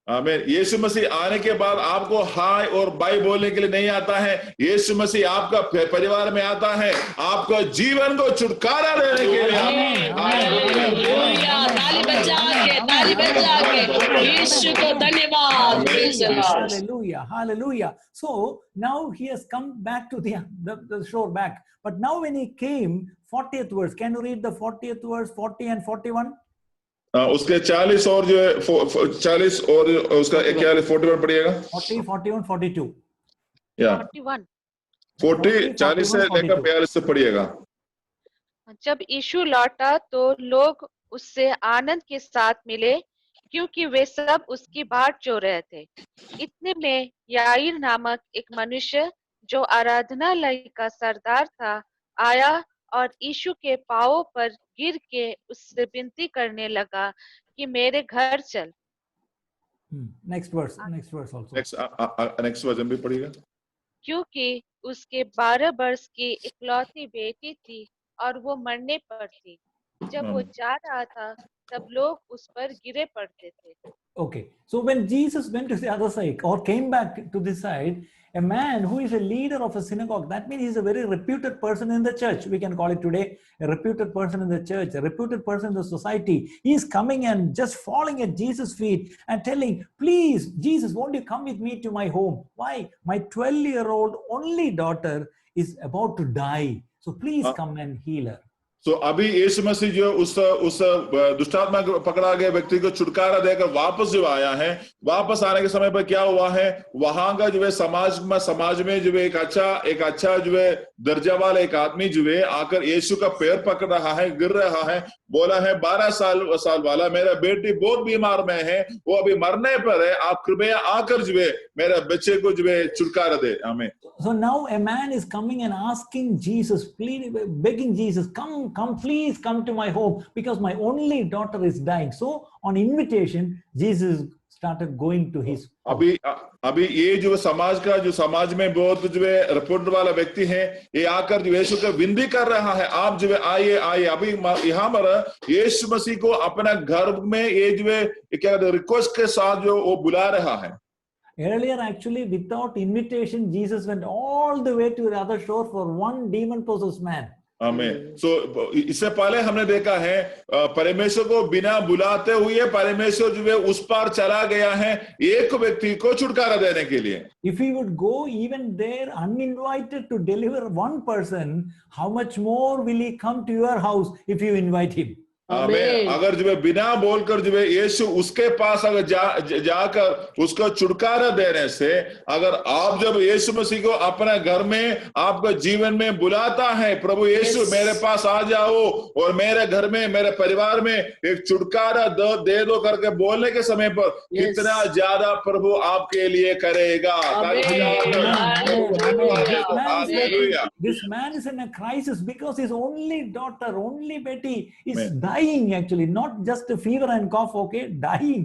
आमीन। यीशु मसीह आने के बाद आपको हाय और बाय बोलने के लिए नहीं आता है। यीशु मसीह आपका परिवार में आता है, आपको जीवन को छुटकारा देने के लिए। हालेलुया। ताली बजा के यीशु को धन्यवाद। Praise the Lord. Hallelujah. Hallelujah. So now he has come back to the shore back. But now when he came, 40th verse, can you read the 40th verse, 40 and 41? उसके 40 और जो है 40 और उसका क्या 41 पढ़िएगा। 40, 41, 42. या 41। 40 40 से लेकर 42 से पढ़िएगा। जब यीशु लौटा तो लोग उससे आनंद के साथ मिले, क्योंकि वे सब उसकी बाट जो रहे थे। इतने में याईर नामक एक मनुष्य जो आराधनालय का सरदार था आया और यीशु के पांवों पर गिर के उससे विनती करने लगा कि मेरे घर चल। Next verse also. Next version भी पढ़िएगा। क्योंकि उसके 12 वर्ष की इकलौती बेटी थी और वो मरने पर थी। जब वो जा रहा था तब लोग उस पर गिरे पड़ते थे। Okay, so when Jesus went to the other side or came back to this side, a man who is a leader of a synagogue, that means he's a very reputed person in the church. We can call it today a reputed person in the church, a reputed person in the society. He is coming and just falling at Jesus' feet and telling, please, Jesus, won't you come with me to my home? Why? My 12-year-old only daughter is about to die. So please come and heal her. तो अभी यीशु मसीह जो उस दुष्टात्मा को पकड़ा गया व्यक्ति को छुटकारा देकर वापस जो आया है, वापस आने के समय पर क्या हुआ है, वहां का जो है समाज में जो है एक अच्छा जो है दर्जा वाला एक आदमी जो है आकर यीशु का पैर पकड़ रहा है, गिर रहा है, बोला है 12 साल वाला मेरा बेटी बहुत बीमार में है, वो अभी मरने पर है, आप कृपया आकर जो है मेरे बच्चे को जो है छुटकारा दे। आमीन। So now a man is coming and asking Jesus, begging Jesus, come, please come to my home because my only daughter is dying. So on invitation, Jesus started going to his house. अभी ये जो समाज में बहुत जो है रिपोर्ट वाला व्यक्ति है, ये आकर जो यीशु का विनती कर रहा है, आप जो है आइए। अभी यहाँ पर यीशु मसीह को अपना घर में ये जो है क्या रिक्वेस्ट के साथ जो वो बुला रहा है। Earlier, actually, without invitation, Jesus went all the way to the other shore for one demon-possessed man. आमीन। सो इससे पहले हमने देखा है परमेश्वर को बिना बुलाते हुए परमेश्वर जो है उस पार चला गया है एक व्यक्ति को छुटकारा देने के लिए। If he would go even there uninvited to deliver one person, how much more will he come to your house if you invite him? आमीन। अगर जो है बिना बोलकर जो है यीशु उसके पास अगर जाकर उसको छुटकारा देने से, अगर आप जब यीशु मसीह को अपने घर में आपके जीवन में बुलाता है, प्रभु यीशु मेरे पास आ जाओ और मेरे घर में मेरे परिवार में एक छुटकारा दे दो करके बोलने के समय पर कितना ज्यादा प्रभु आपके लिए करेगा। This man is in a crisis because his only daughter, only Betty is dying actually, not just a fever and cough, okay, dying.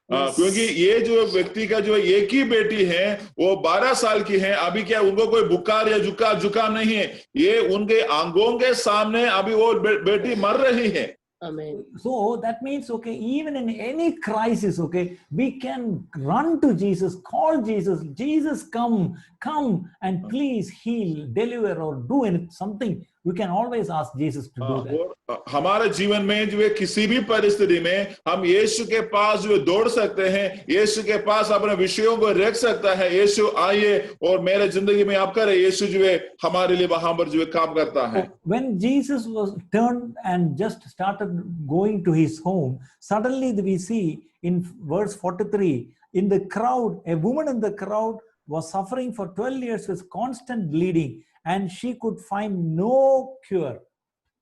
क्योंकि ये जो व्यक्ति का जो एक ही बेटी है वो 12 साल की है, अभी क्या उनको कोई बुखार या जुकाम नहीं है, ये उनके आंखों के सामने अभी वो बेटी मर रही है। Amen. So that means, okay, even in any crisis, okay, we can run to Jesus, call Jesus, Jesus, come and please heal, deliver, or do something. We can always ask Jesus to do that. हमारे जीवन में जो है किसी भी परिस्थिति में हम यीशु के पास जो दौड़ सकते हैं, यीशु के पास अपने विषयों को रख सकता है, यीशु आइए और मेरे जिंदगी में आप करें, यीशु जो है हमारे लिए वहां पर जो है काम करता है। When Jesus was turned and just started going to his home, suddenly we see in verse 43, in the crowd, a woman in the crowd was suffering for 12 years with constant bleeding and she could find no cure.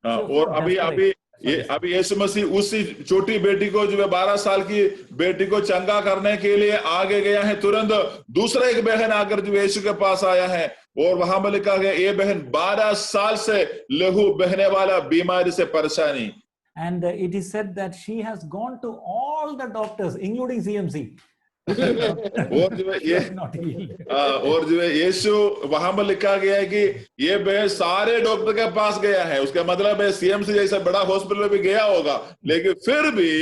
और ये अभी यीशु मसीह उसी छोटी बेटी को जो है 12 साल की बेटी को चंगा करने के लिए आगे गया है। तुरंत दूसरा एक बहन आकर जो यीशु के पास आया है और वहां पर लिखा गया ये बहन 12 साल से लहू बहने वाला बीमारी से परेशानी। And it is said that she has gone to all the doctors, including CMC. और जो है ये Not healed. और जो है यीशु वहां पर लिखा गया है कि ये बहन सारे डॉक्टर के पास गया है। उसका मतलब है सीएमसी जैसा बड़ा हॉस्पिटल में भी गया होगा, लेकिन फिर भी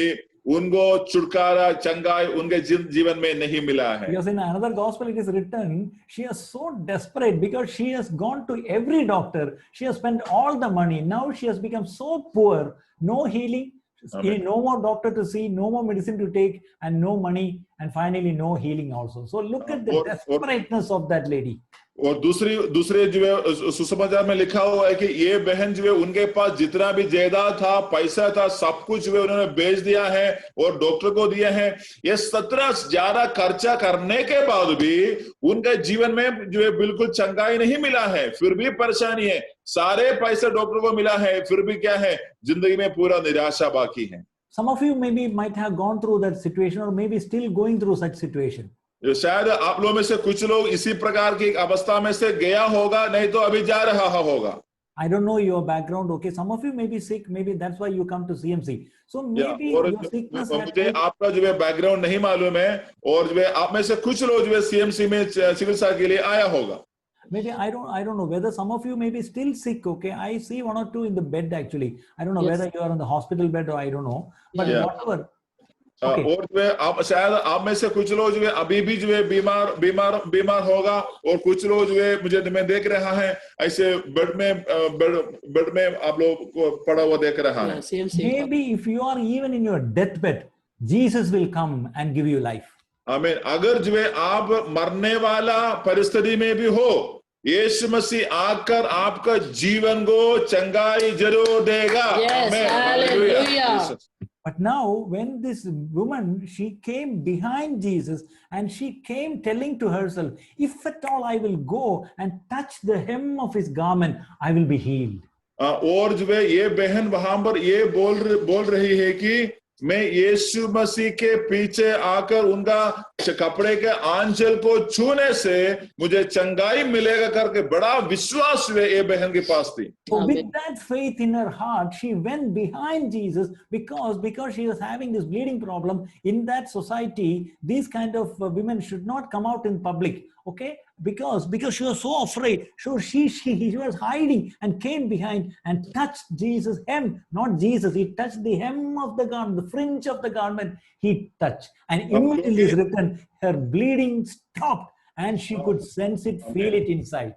उनको छुटकारा चंगाई उनके जीवन में नहीं मिला है। Because in another gospel it is written, she is so desperate because she has gone to every doctor, she has spent all the money, now she has become so poor, no healing, no more doctor to see, no more medicine to take, and no money, and finally no healing also. So look at the desperateness of that lady. और दूसरे जो है सुसमाचार में लिखा हुआ है कि ये बहन जो है उनके पास जितना भी जायदाद था, पैसा था, सब कुछ जो है उन्होंने बेच दिया है और डॉक्टर को दिया है। ये 17 ज्यादा खर्चा करने के बाद भी उनके जीवन में जो है बिल्कुल चंगाई नहीं मिला है, फिर भी परेशानी है। सारे पैसे डॉक्टर को मिला है, फिर भी क्या है, जिंदगी में पूरा निराशा बाकी है। Some of you maybe might have gone through that situation or maybe still going through such situation. शायद आप लोगों में से कुछ लोग इसी प्रकार की अवस्था में से गया होगा, नहीं तो अभी जा रहा होगा। I don't know your background. Okay, some of you may be sick. Maybe that's why you come to CMC. So maybe your sickness. मुझे आपका जो है बैकग्राउंड नहीं मालूम है और जो है आप में से कुछ लोग जो है सीएमसी में चिकित्सा के लिए आया होगा। Maybe I don't know whether some of you may be still sick. Okay, I see one or two in the bed actually. I don't know whether you are on the hospital bed or I don't know. But whatever. और जो है आप शायद आप में से कुछ लोग जो है अभी भी जो है बीमार होगा और कुछ लोग जो है मुझे मैं देख रहा है ऐसे बेड में आप लोग को पड़ा हुआ देख रहा है। Maybe if you are even in your deathbed, Jesus will come and give you life. आमीन। अगर जो है आप मरने वाला परिस्थिति में भी हो, यीशु मसीह आकर आपका जीवन को चंगाई जरूर देगा। Hallelujah. But now when this woman, she came behind Jesus and she came telling to herself, if at all I will go and touch the hem of his garment, I will be healed. और जो है ये बहन वहां पर ये बोल रही है कि मैं यीशु मसीह के पीछे आकर उनका कपड़े के आंचल को छूने से मुझे चंगाई मिलेगा करके बड़ा विश्वास ये बहन के पास थी। So with that faith in her heart, she went behind Jesus because she was having this bleeding problem. In that society, these kind of women should not come out in public. Okay, because she was so afraid, so she was hiding and came behind and touched Jesus' hem, not Jesus. He touched the hem of the garment, the fringe of the garment. He touched, and immediately is written, her bleeding stopped, and she could sense it, feel it inside.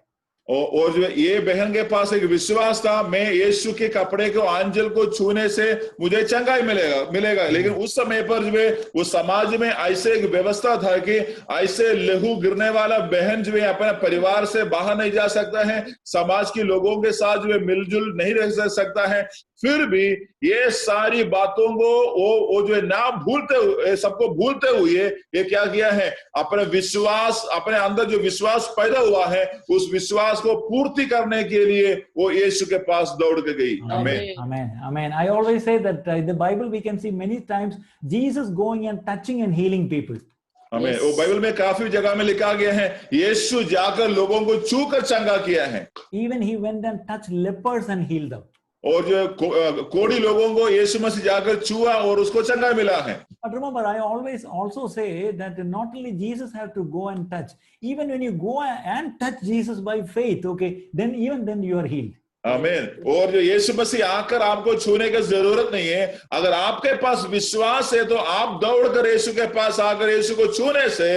और जो ये बहन के पास एक विश्वास था, मैं यीशु के कपड़े को आंचल को छूने से मुझे चंगाई मिलेगा। लेकिन उस समय पर जो है वो समाज में ऐसे एक व्यवस्था था कि ऐसे लहू गिरने वाला बहन जो है अपने परिवार से बाहर नहीं जा सकता है, समाज के लोगों के साथ जो है मिलजुल नहीं रह सकता है। फिर भी ये सारी बातों को वो जो है ना भूलते हुए, सबको भूलते हुए ये क्या किया है, अपने विश्वास, अपने अंदर जो विश्वास पैदा हुआ है उस विश्वास को पूर्ति करने के लिए वो यीशु के पास दौड़ के गई। Amen. I always say that in the Bible we can see many times Jesus going and touching and healing people. हमें वो बाइबल में काफी जगह में लिखा गया है यीशु जाकर लोगों को छू कर चंगा किया है। Even he went and touched lepers and healed them. और जो कोढ़ी लोगों को यीशु मसीह जाकर छुआ और उसको चंगाई मिला है। But remember, I always also say that not only Jesus have to go and touch, even when you go and touch Jesus by faith, okay, then even then you are healed. आमीन। और जो यीशु मसीह आकर आपको छूने की जरूरत नहीं है, अगर आपके पास विश्वास है तो आप दौड़कर यीशु के पास आकर यीशु को छूने से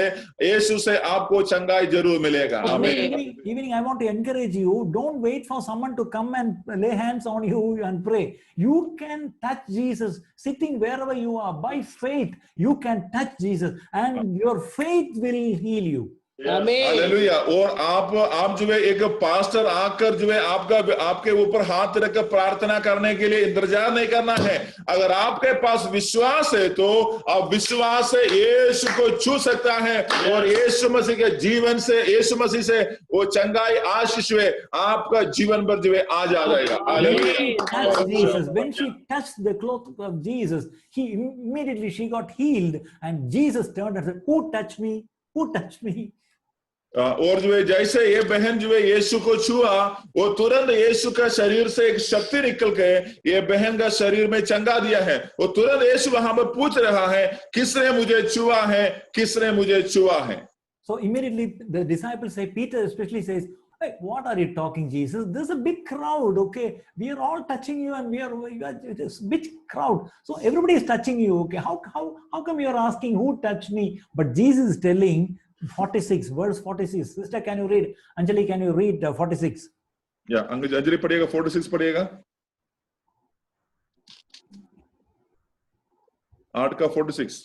यीशु से आपको चंगाई जरूर मिलेगा। आमीन। Evening, I want to encourage you, don't wait for someone to come and lay hands on you and pray. You can touch Jesus sitting wherever you are. By faith, you can touch Jesus and your faith will heal you. आमीन। हालेलुया। और आप जो है एक पास्टर आकर जो है आपके ऊपर हाथ रखकर प्रार्थना करने के लिए इंतजार नहीं करना है। अगर आपके पास विश्वास है तो आप विश्वास से यीशु को छू सकता है और यीशु मसीह के जीवन से, यीशु मसीह से वो चंगाई, आशीष वे आपका जीवन पर जो है आ जाएगा। When hallelujah. she touched Jesus, when she touched the cloth of Jesus, immediately she got healed, and Jesus turned and said, "Who touched me? Who touched me?" और जो है जैसे ये बहन जो है यीशु को छुआ, वो तुरंत यीशु का शरीर से एक शक्ति निकल के ये बहन का शरीर में चंगा दिया है। वो तुरंत यीशु वहां पर पूछ रहा है, किसने मुझे छुआ है, किसने मुझे छुआ है। So immediately the disciples say, Peter especially says, "Hey, what are you talking, Jesus? There's a big crowd, okay? We are all touching you, and we are this big crowd. So everybody is touching you, okay? How come you are asking who touched me?" But Jesus is telling 46, verse 46. Sister, can you read? Anjali, can you read 46? या अंजलि पढ़िएगा, 46 पढ़िएगा, 8 का 46।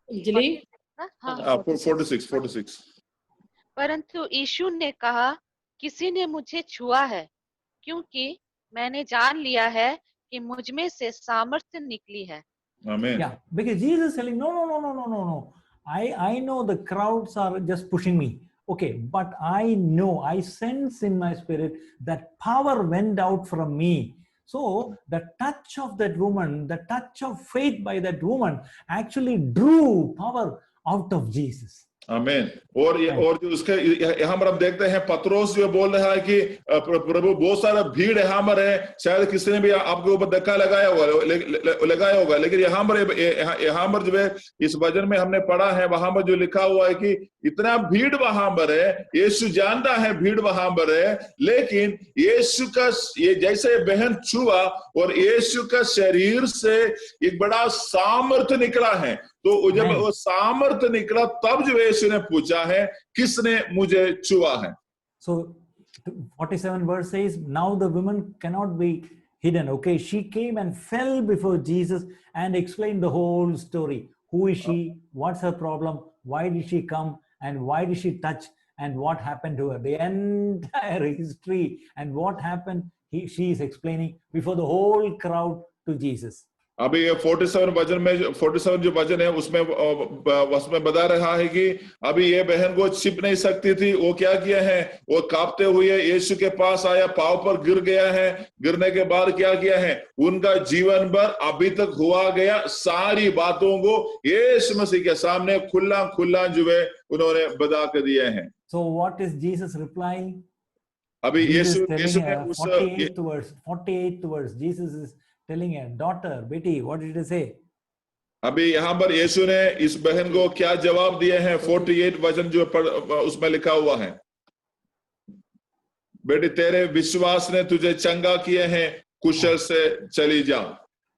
अंजलि, हाँ। 46। परंतु यीशु ने कहा, किसी ने मुझे छुआ है, क्योंकि मैंने जान लिया है कि मुझ में से सामर्थ्य निकली है। आमीन। Yeah, because Jesus is telling, no. I know the crowds are just pushing me. Okay, but I know, I sense in my spirit that power went out from me. So the touch of that woman, the touch of faith by that woman actually drew power out of Jesus. आमीन। और जो उसके यहाँ पर हम देखते हैं पत्रोस जो बोल रहा है कि प्रभु बहुत सारा भीड़ यहाँ पर है, शायद किसी ने भी आपके ऊपर धक्का लगाया होगा, लेकिन यहाँ पर जो है इस वचन में हमने पढ़ा है, वहां पर जो लिखा हुआ है कि इतना भीड़ वहां पर है, यीशु जानता है भीड़ वहां पर है, लेकिन यीशु का ये जैसे बहन छुआ और यीशु का शरीर से एक बड़ा सामर्थ्य निकला है। तो जब वो सामर्थ्य निकला तब जो यीशु ने पूछा है, किसने मुझे छुआ है। So 47 verse says, now the woman cannot be hidden. Okay, she came and fell before Jesus and explained the whole story. Who is she? What's her problem? Why did she come? And why did she touch? And what happened to her? The entire history and what happened, she is explaining before the whole crowd to Jesus. अभी ये 47 जो वचन है उसमें बता रहा है कि अभी ये बहन को छिप नहीं सकती थी। वो क्या किया है, वो कांपते हुए यीशु के पास आया, पांव पर गिर गया है। गिरने के बाद क्या किया है, उनका जीवन भर अभी तक हुआ गया सारी बातों को यीशु मसीह के सामने खुला जो है उन्होंने बता के दिए हैं। So what is Jesus replying? अभी यीशु ने 48th verse, Jesus is telling her, daughter, Betty, what did he say? अभी यहाँ पर यीशु ने इस बहन को क्या जवाब दिए हैं, 48 वचन जो उसमें लिखा हुआ है, बेटी तेरे विश्वास ने तुझे चंगा किए हैं, कुशल से चली जा।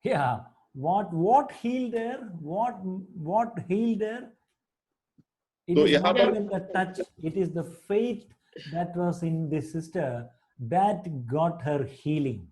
Yeah, what healed her? What healed her? It तो is यहाँ not पर even the touch, it is the faith that was in this sister that got her healing.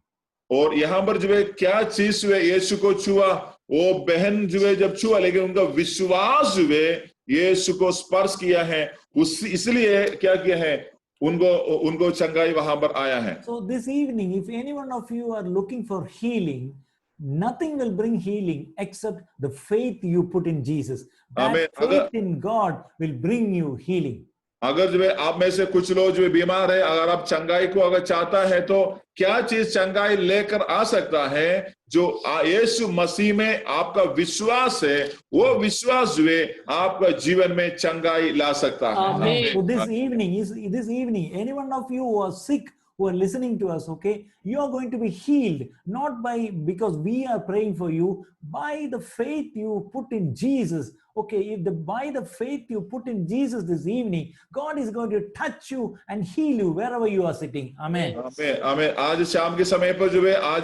और यहाँ पर जो है क्या चीज जो है यीशु को छुआ, वो बहन जो है जब छुआ, लेकिन उनका विश्वास जो है यीशु को स्पर्श किया है, इसलिए क्या किया है, उनको चंगाई वहां पर आया है। So this evening, if any one of you are looking for healing, nothing will bring healing except the faith you put in Jesus. That faith in God will bring you healing. अगर जो है आप में से कुछ लोग जो बीमार है, अगर आप चंगाई को अगर चाहता है तो क्या चीज चंगाई लेकर आ सकता है, जो यीशु मसीह में आपका विश्वास है, वो विश्वास जो है आपका जीवन में चंगाई ला सकता है। So this evening, any one of you who are sick, who are listening to us, okay, you are going to be healed, not because we are praying for you, by the faith you put in Jesus. Okay, by the faith you put in Jesus this evening, God is going to touch you and heal you wherever you are sitting. Amen. आमेन। आज शाम के समय पर जो है, आज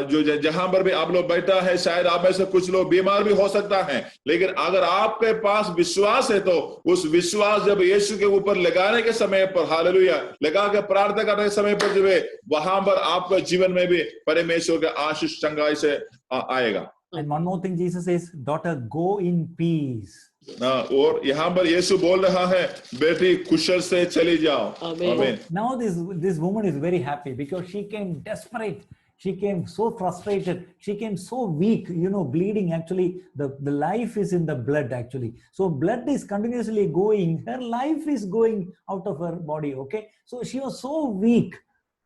जो जहां पर भी आप लोग बैठा है, शायद आप में से कुछ लोग बीमार भी हो सकता है, लेकिन अगर आपके पास विश्वास है तो उस विश्वास जब यीशु के ऊपर लगाने के समय पर, हालेलुया, लगा के प्रार्थना करने के समय पर जो है, वहां पर आपका जीवन में भी परमेश्वर का आशीष चंगाई से आएगा। And one more thing Jesus says, daughter, go in peace. और यहाँ पर यीशु बोल रहा है, बेटी कुशल से चली जाओ। Amen. आमीन। Now this woman is very happy because she came desperate. She came so frustrated. She came so weak, bleeding. Actually, the life is in the blood actually. So blood is continuously going. Her life is going out of her body. Okay. So she was so weak.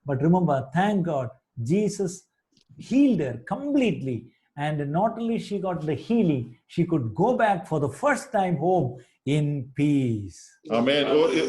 But remember, thank God, Jesus healed her completely. And not only she got the healing, she could go back for the first time home in peace. आमीन।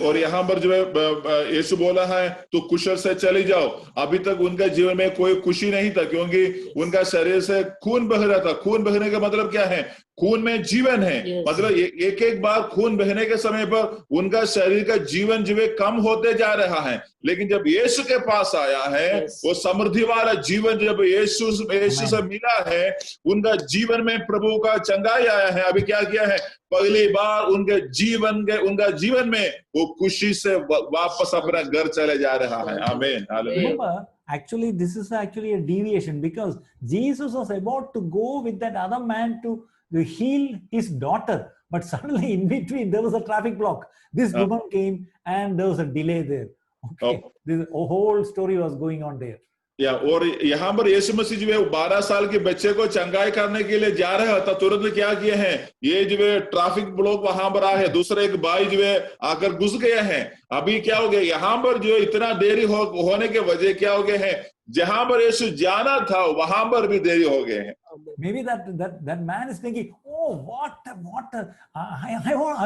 और यहाँ पर जो है यीशु बोला है तो कुशल से चली जाओ। अभी तक उनका जीवन में कोई खुशी नहीं था, क्योंकि उनका शरीर से खून बह रहा था। खून बहने का मतलब क्या है? खून में जीवन है। Yes. मतलब एक एक बार खून बहने के समय पर उनका शरीर का जीवन जो है कम होते जा रहा है। लेकिन जब यीशु के पास आया है, Yes. वो समृद्धि वाला जीवन जब यीशु से मिला है, उनका जीवन में प्रभु का चंगाई आया है। अभी क्या किया है? पहली बार उनका जीवन में वो खुशी से वापस अपना घर चले जा रहा है। आमीन। Hallelujah. Remember, actually, this is actually a deviation because Jesus was about to go with that other man to heal his daughter. But suddenly in between, there was a traffic block. This woman came and there was a delay there. Okay. This whole story was going on there. और यहाँ पर यीशु मसीह जो है 12 साल के बच्चे को चंगाई करने के लिए जा रहा था। तुरंत क्या किए हैं? ये जो है ट्रैफिक ब्लॉक वहां पर आए हैं। दूसरा एक भाई जो है आकर घुस गए हैं। अभी क्या हो गया? यहाँ पर जो इतना देरी होने के वजह क्या हो गए हैं? जहां पर यीशु जाना था वहां पर भी देरी हो गए हैं। Maybe that man is thinking, oh, what? I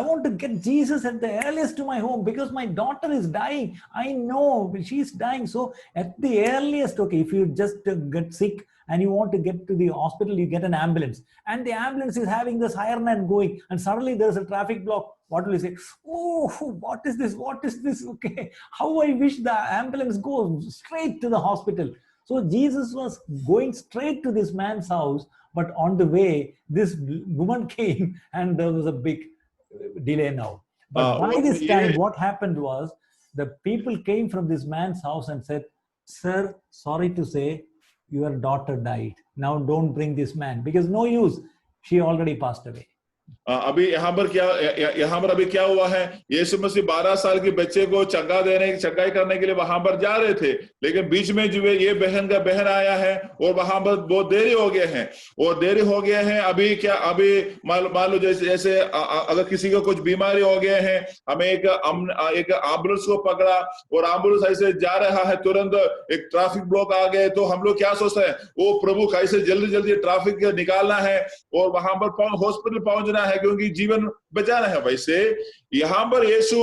want to get Jesus at the earliest to my home because my daughter is dying. I know she's dying. So at the earliest, okay, if you just get sick and you want to get to the hospital, you get an ambulance, and the ambulance is having the siren and going, and suddenly there's a traffic block. What will you say? Oh, what is this? What is this? Okay, how I wish the ambulance goes straight to the hospital. So Jesus was going straight to this man's house, but on the way, this woman came and there was a big delay now. But by this time, what happened was the people came from this man's house and said, sir, sorry to say, your daughter died. Now don't bring this man because no use. She already passed away. अभी यहाँ पर अभी क्या हुआ है? यीशु मसीह 12 साल के बच्चे को चंगाई करने के लिए वहां पर जा रहे थे, लेकिन बीच में जो है ये बहन आया है और वहां पर बहुत देरी हो गए हैं। अभी मान लो जैसे अगर किसी को कुछ बीमारी हो गए हैं, हमें एक एम्बुलेंस को पकड़ा और एम्बुलेंस ऐसे जा रहा है, तुरंत एक ट्रैफिक ब्लॉक आ गए, तो हम लोग क्या सोचते हैं? वो प्रभु कैसे जल्दी ट्रैफिक निकालना है और वहां पर हॉस्पिटल पहुंचना है क्योंकि जीवन बचाना है। वैसे यहाँ पर यीशु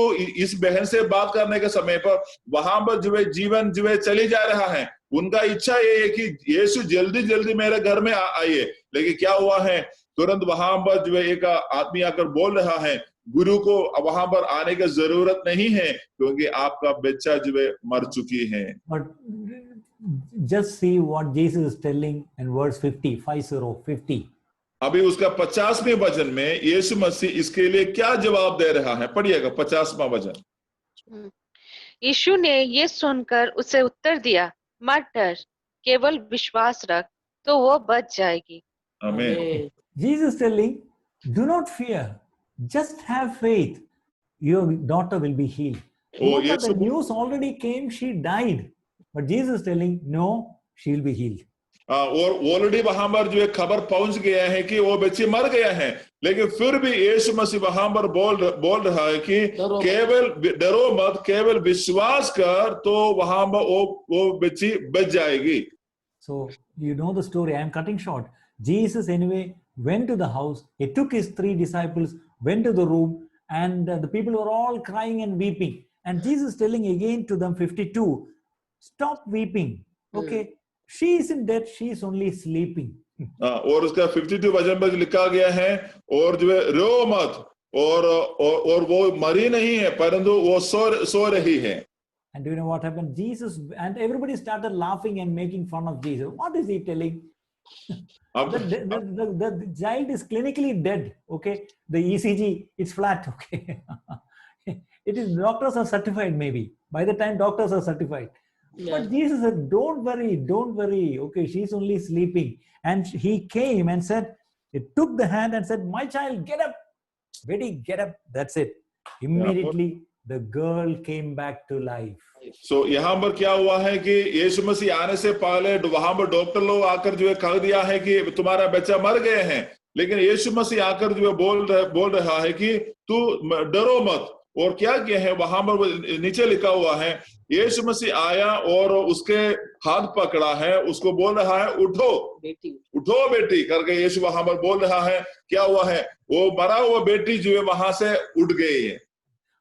इस बहन से बात करने के समय पर वहां पर जो है जीवन जो है चली जा रहा है। उनका इच्छा ये है कि यीशु जल्दी मेरे घर में आइए, लेकिन क्या हुआ है? तुरंत वहां पर जो है एक आदमी आकर बोल रहा है, गुरु को वहां पर आने की जरूरत नहीं है क्योंकि आपका बच्चा जो है मर चुकी है। But just see what Jesus is telling in verse 50. अभी उसका 50वें वचन में यीशु मसीह इसके लिए क्या जवाब दे रहा है? पढ़िएगा 50वां वचन। यीशु ने ये सुनकर उसे उत्तर दिया, मत डर, केवल विश्वास रख तो वो बच जाएगी। आमीन। Jesus telling, do not fear, just have faith. Your daughter will be healed. Remember, the news already came, she died. But Jesus telling, no, she will be healed. और ऑलरेडी वहां पर जो है खबर पहुंच गया है कि वो बच्चे मर गया है, लेकिन फिर भी यीशु मसीह वहां पर बोल रहा है कि केवल डरो मत, केवल विश्वास कर तो वहां पर वो बच्ची बच जाएगी। So you know the story. I am cutting short. Jesus anyway went to the house. He took his 3 disciples, went to the room, and the people were all crying and weeping. And Jesus telling again to them, 52, stop weeping. Okay. She isn't dead, she is only sleeping. और उसका 52 वचन में लिखा गया है, और जो है रो मत, और वो मरी नहीं है परंतु वो सो रही है। And do you know what happened? Jesus and everybody started laughing and making fun of Jesus. What is he telling? The child is clinically dead. Okay, the ECG it's flat. Okay, it is doctors are certified maybe. By the time doctors are certified, Yeah. But Jesus said, don't worry. Okay, she's only sleeping. And he came and said, he took the hand and said, my child, get up. Betty, get up. That's it. Immediately, the girl came back to life. So यहाँ पर क्या हुआ है कि यीशु मसीह आने से पहले वहां पर डॉक्टर लोग आकर जो है कह दिया है कि तुम्हारा बच्चा मर गए हैं, लेकिन यीशु मसीह आकर जो है बोल रहा है कि तू डरो मत। और क्या किया है वहां पर नीचे लिखा हुआ है, यीशु मसीह आया और उसके हाथ पकड़ा है, उसको बोल रहा है उठो बेटी, उठो बेटी करके यीशु वहां पर बोल रहा है। क्या हुआ है, वो मरा हुआ बेटी जो है वहां से उठ गई है।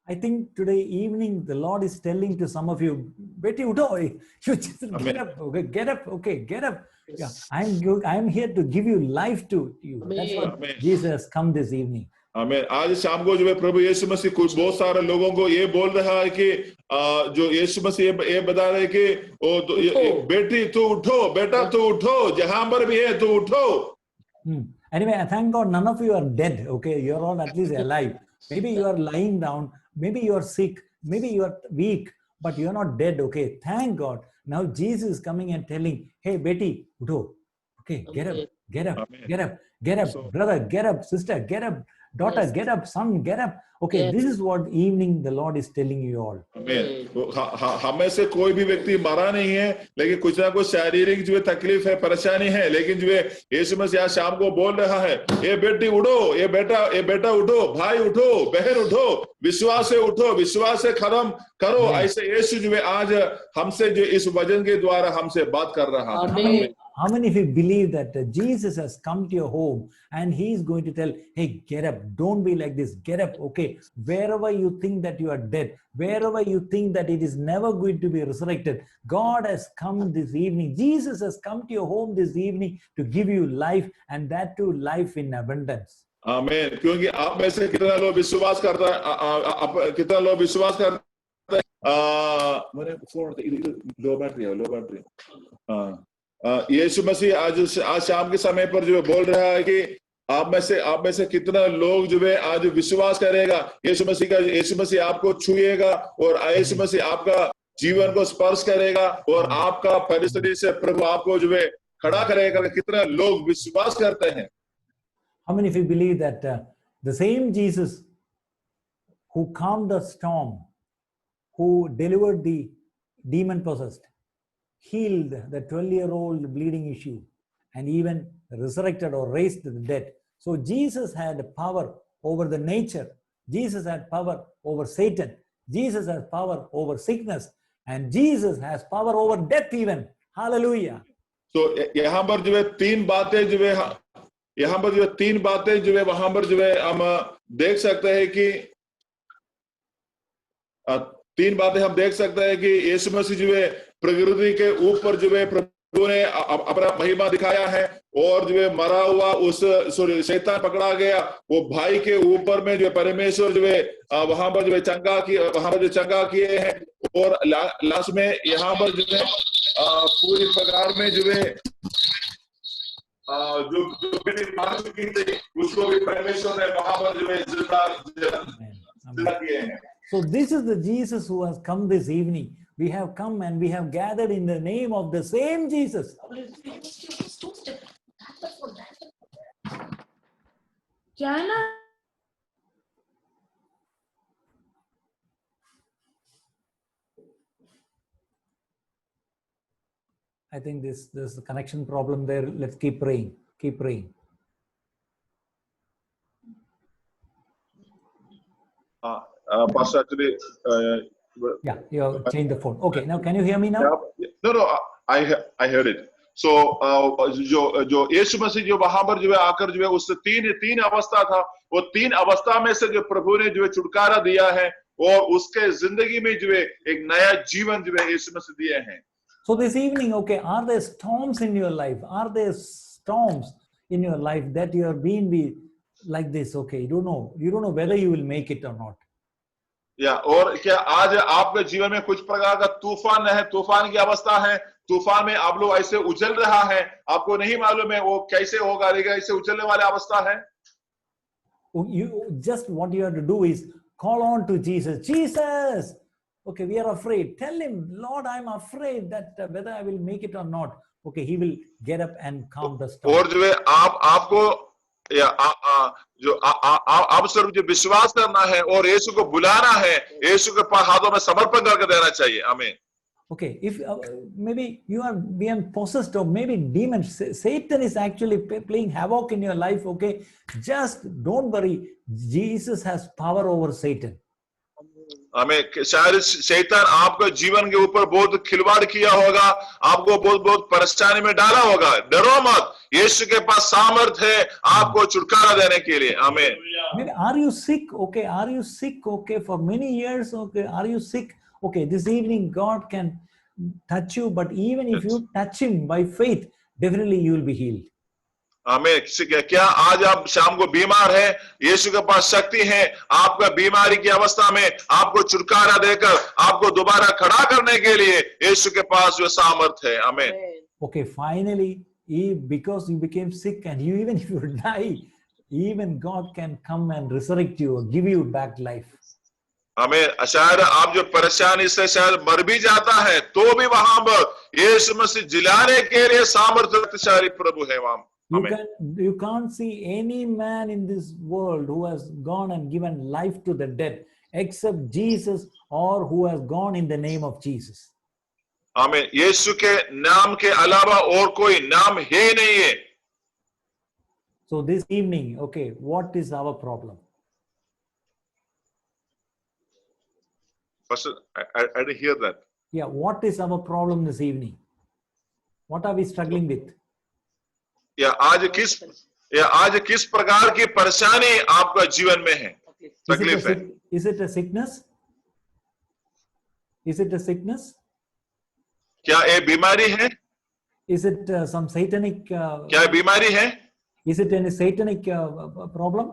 I think today evening the Lord is telling to some of you, Betty, uto, you just get up, okay, get up, okay, get up. Yeah, I'm here to give you life to you. That's what Amen. Jesus has come this evening. आमीन। आज शाम को जो है प्रभु यीशु मसीह कुछ बहुत सारे लोगों को ये बोल रहा है कि जो यीशु मसीह ये बता रहे कि बेटी तू उठो, बेटा तू उठो, जहां पर भी है तू उठो। Anyway, I thank God none of you are dead. Okay, you're all at least alive. Maybe you are lying down, maybe you are sick, maybe you are weak, but you're not dead. Okay, thank God. Now Jesus is coming and telling, hey, Betty, uto. Okay, get up, get up, Amen. get up, get up, So- brother, get up, sister, get up, daughter, Yes. get up, son, get up. Okay, Yes. this is what evening the Lord is telling you all. आमीन। हमें से कोई भी व्यक्ति मरा नहीं है, लेकिन कुछ ना कुछ शारीरिक जो है तकलीफ है, परेशानी है, लेकिन जो है यीशु मसीह आज शाम को बोल रहा है, ये बेटी उठो, ये बेटा उठो, भाई उठो, बहन उठो, विश्वास से उठो, विश्वास से खत्म करो। ऐसे यीशु जो है आज हमसे जो इस वचन के द्वारा हमसे बात कर रहा है। How many of you believe that Jesus has come to your home and he's going to tell, hey, get up, don't be like this, get up, okay, wherever you think that you are dead, wherever you think that it is never going to be resurrected, God has come this evening, Jesus has come to your home this evening to give you life, and that too life in abundance. आमीन। क्योंकि आप में से कितना लोग विश्वास करता है, कितना लोग विश्वास करते हैं, लो बैटरी यीशु मसीह आज शाम के समय पर जो बोल रहा है कि आप में से कितना लोग जो है आज विश्वास करेगा, यीशु मसीह आपको छुएगा और यीशु मसीह आपका जीवन को स्पर्श करेगा और आपका परिस्थिति से प्रभु आपको जो है खड़ा करेगा। कितना लोग विश्वास करते हैं? How many of you believe that the same Jesus who calmed the storm, who delivered the demon possessed, healed the 12-year-old bleeding issue, and even resurrected or raised the dead. So Jesus had power over the nature. Jesus had power over Satan. Jesus has power over sickness. And Jesus has power over death even. Hallelujah. So यहाँ पर जो है तीन बातें जो है वहां पर जो है हम देख सकते हैं कि तीन बातें हम देख सकते हैं कि यीशु मसीह जो है प्रकृति के ऊपर जो है प्रभु ने अपना महिमा दिखाया है, और जो है मरा हुआ उस शैतान पकड़ा गया, वो भाई के ऊपर में जो है परमेश्वर जो है वहां पर जो है चंगा किए हैं, और लास्ट में यहाँ पर जो है पूरी प्रकार में जो है जो मार चुकी थी उसको भी परमेश्वर ने वहां पर जो है जिंदा किए हैं। So this is the Jesus who has come this evening. We have come and we have gathered in the name of the same Jesus. I think there's a connection problem there. Let's keep praying. Keep praying. Pastor, actually, Yeah, you have changed the phone. Okay, now can you hear me now? no, I heard it. So जो यीशु मसीह जो वहां पर जो है आकर जो है उससे तीन अवस्था था, वो तीन अवस्था में से जो प्रभु ने जो है छुटकारा दिया है, और उसके जिंदगी में जो है एक नया जीवन जो है यीशु मसीह दिए हैं। So this evening, okay, are there storms in your life? Are there storms in your life that you have been like this? Okay, you don't know whether you will make it or not. या और क्या आज आपके जीवन में कुछ प्रकार का तूफान है, तूफान की अवस्था है, तूफान में आप लोग ऐसे उछल रहा है, आपको नहीं मालूम है वो कैसे होगा, लेकिन ऐसे उछलने वाली अवस्था है। You just what you have to do is call on to Jesus. Jesus, okay, we are afraid. Tell him, Lord, I'm afraid that whether I will make it or not. Okay, he will get up and calm the storm. और जो है आपको या जो आप सिर्फ जो विश्वास करना है और यीशु को बुलाना है, यीशु के पास हाथों में समर्पण करके देना चाहिए। आमीन। Okay, if maybe you are being possessed or maybe demons, Satan is actually playing havoc in your life. Okay, just don't worry. Jesus has power over Satan. हमें शायद शैतान आपके जीवन के ऊपर बहुत खिलवाड़ किया होगा, आपको बहुत बहुत परेशानी में डाला होगा। डरो मत, यीशु के पास सामर्थ है आपको छुटकारा देने के लिए। आमीन। Maybe are you sick? Okay, are you sick? Okay, for many years. Okay, are you sick? Okay, this evening God can touch you, but even if you touch him by faith, definitely you will be healed. हमें क्या आज आप शाम को बीमार है, यीशु के पास शक्ति है आपका बीमारी की अवस्था में आपको छुटकारा देकर आपको दोबारा खड़ा करने के लिए यीशु के पास जो सामर्थ है। आमीन। Okay, finally, because you became sick and you even if you die, even God can come and resurrect you or give you back life. हमें शायद आप जो परेशानी से शायद मर भी जाता है तो भी वहां पर यीशु मसीह जिलाने के लिए सामर्थ्यशाली प्रभु है। वहां you can't see any man in this world who has gone and given life to the dead except Jesus or who has gone in the name of Jesus. आमीन। यीशु के नाम के अलावा और कोई नाम ही नहीं है। So this evening, okay, what is our problem? Pastor, I didn't hear that. Yeah, what is our problem this evening? What are we struggling with? या आज किस प्रकार की परेशानी आपका जीवन में है, तकलीफ है? Is it a sickness? Is it a sickness? क्या ये बीमारी है? Is it some satanic? क्या बीमारी है? Is it any satanic problem?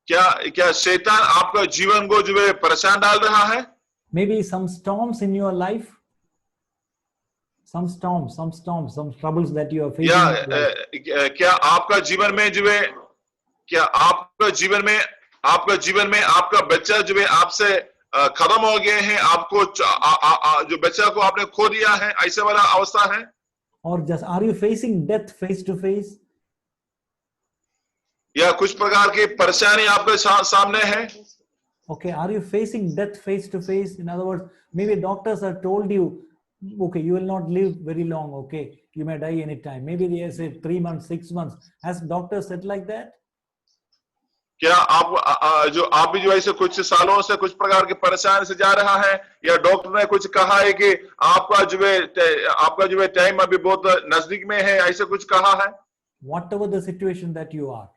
क्या शैतान आपका जीवन को जो है परेशान डाल रहा है? Maybe some storms in your life. Some storms, some troubles that you are facing. क्या आपका जीवन में जो है, क्या आपका जीवन में आपका बच्चा जो है आपसे खत्म हो गए हैं, आपको जो बच्चा को आपने खो दिया है, ऐसे वाला अवस्था है? Or just are you facing death face to face? या कुछ प्रकार की परेशानी आपके सामने है? Okay, are you facing death face to face? In other words, maybe doctors have told you, okay, you will not live very long. Okay, you may die anytime. Maybe they say 3 months, 6 months. Has doctors said like that? क्या आप भी जो ऐसे कुछ सालों से कुछ प्रकार की परेशानी से जा रहा है, या डॉक्टर ने कुछ कहा है कि आपका जो है टाइम अभी बहुत नजदीक में है, ऐसे कुछ कहा है? Whatever the situation that you are,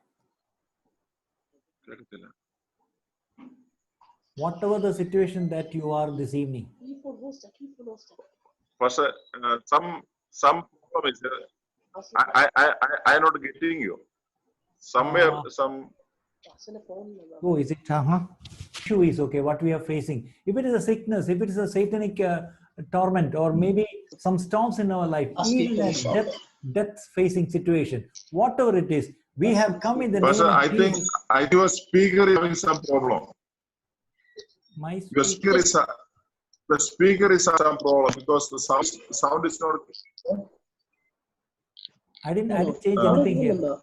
whatever the situation that you are this evening. Pastor, some problem is there. I not getting you. Somewhere some. Oh, is it? Issue is okay. What we are facing. If it is a sickness, if it is a satanic torment, or maybe some storms in our life, even a death-facing situation, whatever it is, we have come in the Pastor, name of I think your speaker is having some problem. My The speaker is some problem because the sound is not. I didn't change anything here.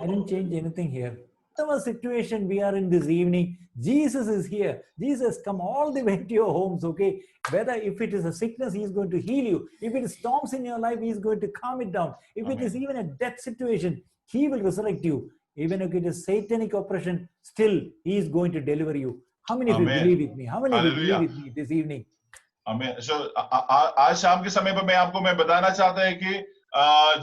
I didn't change anything here. Whatever situation we are in this evening, Jesus is here. Jesus come all the way to your homes, okay? Whether if it is a sickness, he is going to heal you. If it is storms in your life, he is going to calm it down. If it is even a death situation, he will resurrect you. Even if it is satanic oppression, still he is going to deliver you. How many of you believe with me? How many of you believe with me this evening? Amen. So आज शाम के समय पर मैं बताना चाहता है कि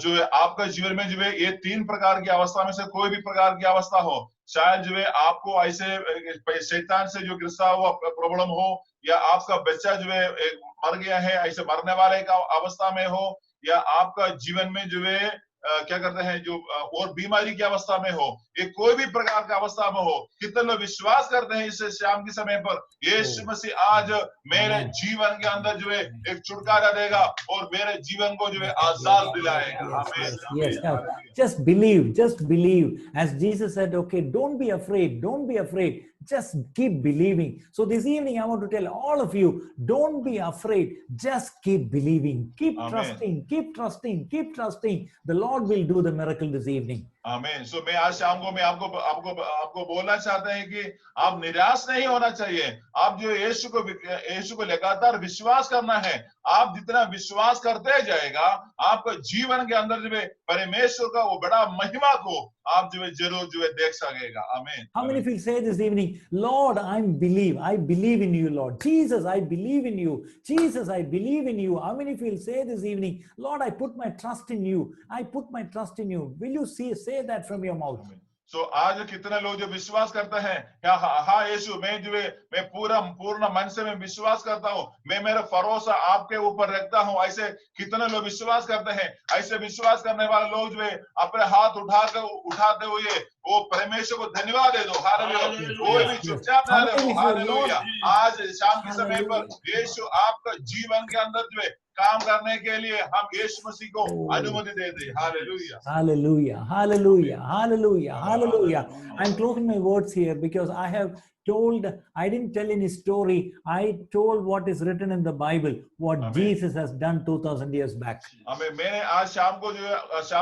जो है आपका जीवन में जो है ये 3 प्रकार की अवस्था में से कोई भी प्रकार की अवस्था हो, शायद जो है आपको ऐसे शैतान से जो गिरता हुआ प्रॉब्लम हो, या आपका बच्चा जो है मर गया है ऐसे मरने वाले का अवस्था में हो, या आपका जीवन में जो है क्या करते हैं जो और बीमारी की अवस्था में हो, ये कोई भी प्रकार का अवस्था में हो, कितने लोग विश्वास करते हैं इस शाम के समय पर यीशु मसीह आज मेरे जीवन के अंदर जो है एक छुटकारा देगा और मेरे जीवन को जो है आजाद दिलाएगा। Yes. Just believe. As Jesus said, okay, don't be afraid. Just keep believing. So this evening, I want to tell all of you, don't be afraid. Just keep believing. Keep Amen. trusting. Keep trusting. Keep trusting. The Lord will do the miracle this evening. आमीन। सो मैं आज शाम को मैं आपको बोलना चाहता हूं कि आप निराश नहीं होना चाहिए। आप जो यीशु को लगातार विश्वास करना है। आप जितना विश्वास करते जाएगा, आपका जीवन के अंदर जो है परमेश्वर का वो बड़ा महिमा को आप जो है जरूर जो है देख सकेगा। आमीन। How many of you say this evening, Lord, I believe in you, Lord. Jesus, I believe in you. Jesus, I believe in you. How many of you say this evening, Lord, I put my trust in you. I put my trust in you. Will you say that from your mouth? सो आज कितने लोग जो विश्वास करते हैं, हाँ यीशु, मैं पूर्ण मन से मैं विश्वास करता हूँ, मैं मेरा भरोसा आपके ऊपर रखता हूँ। ऐसे कितने लोग विश्वास करते हैं? ऐसे विश्वास करने वाले लोग जो है अपने हाथ उठाते हुए वो परमेश्वर को धन्यवाद दे दो। हालेलुया। कोई भी चुपचाप ना रहो। हालेलुया। आज शाम के समय पर यीशु आपका जीवन के अंदर जो है काम करने के लिए हम यीशु मसीह को अनुमति दे दे। Hallelujah. Hallelujah. Hallelujah. Hallelujah. Hallelujah. I'm closing my words here because I didn't tell any story. I told what is written in the Bible, what Amen. Jesus has done 2000 years back. मैंने आज शाम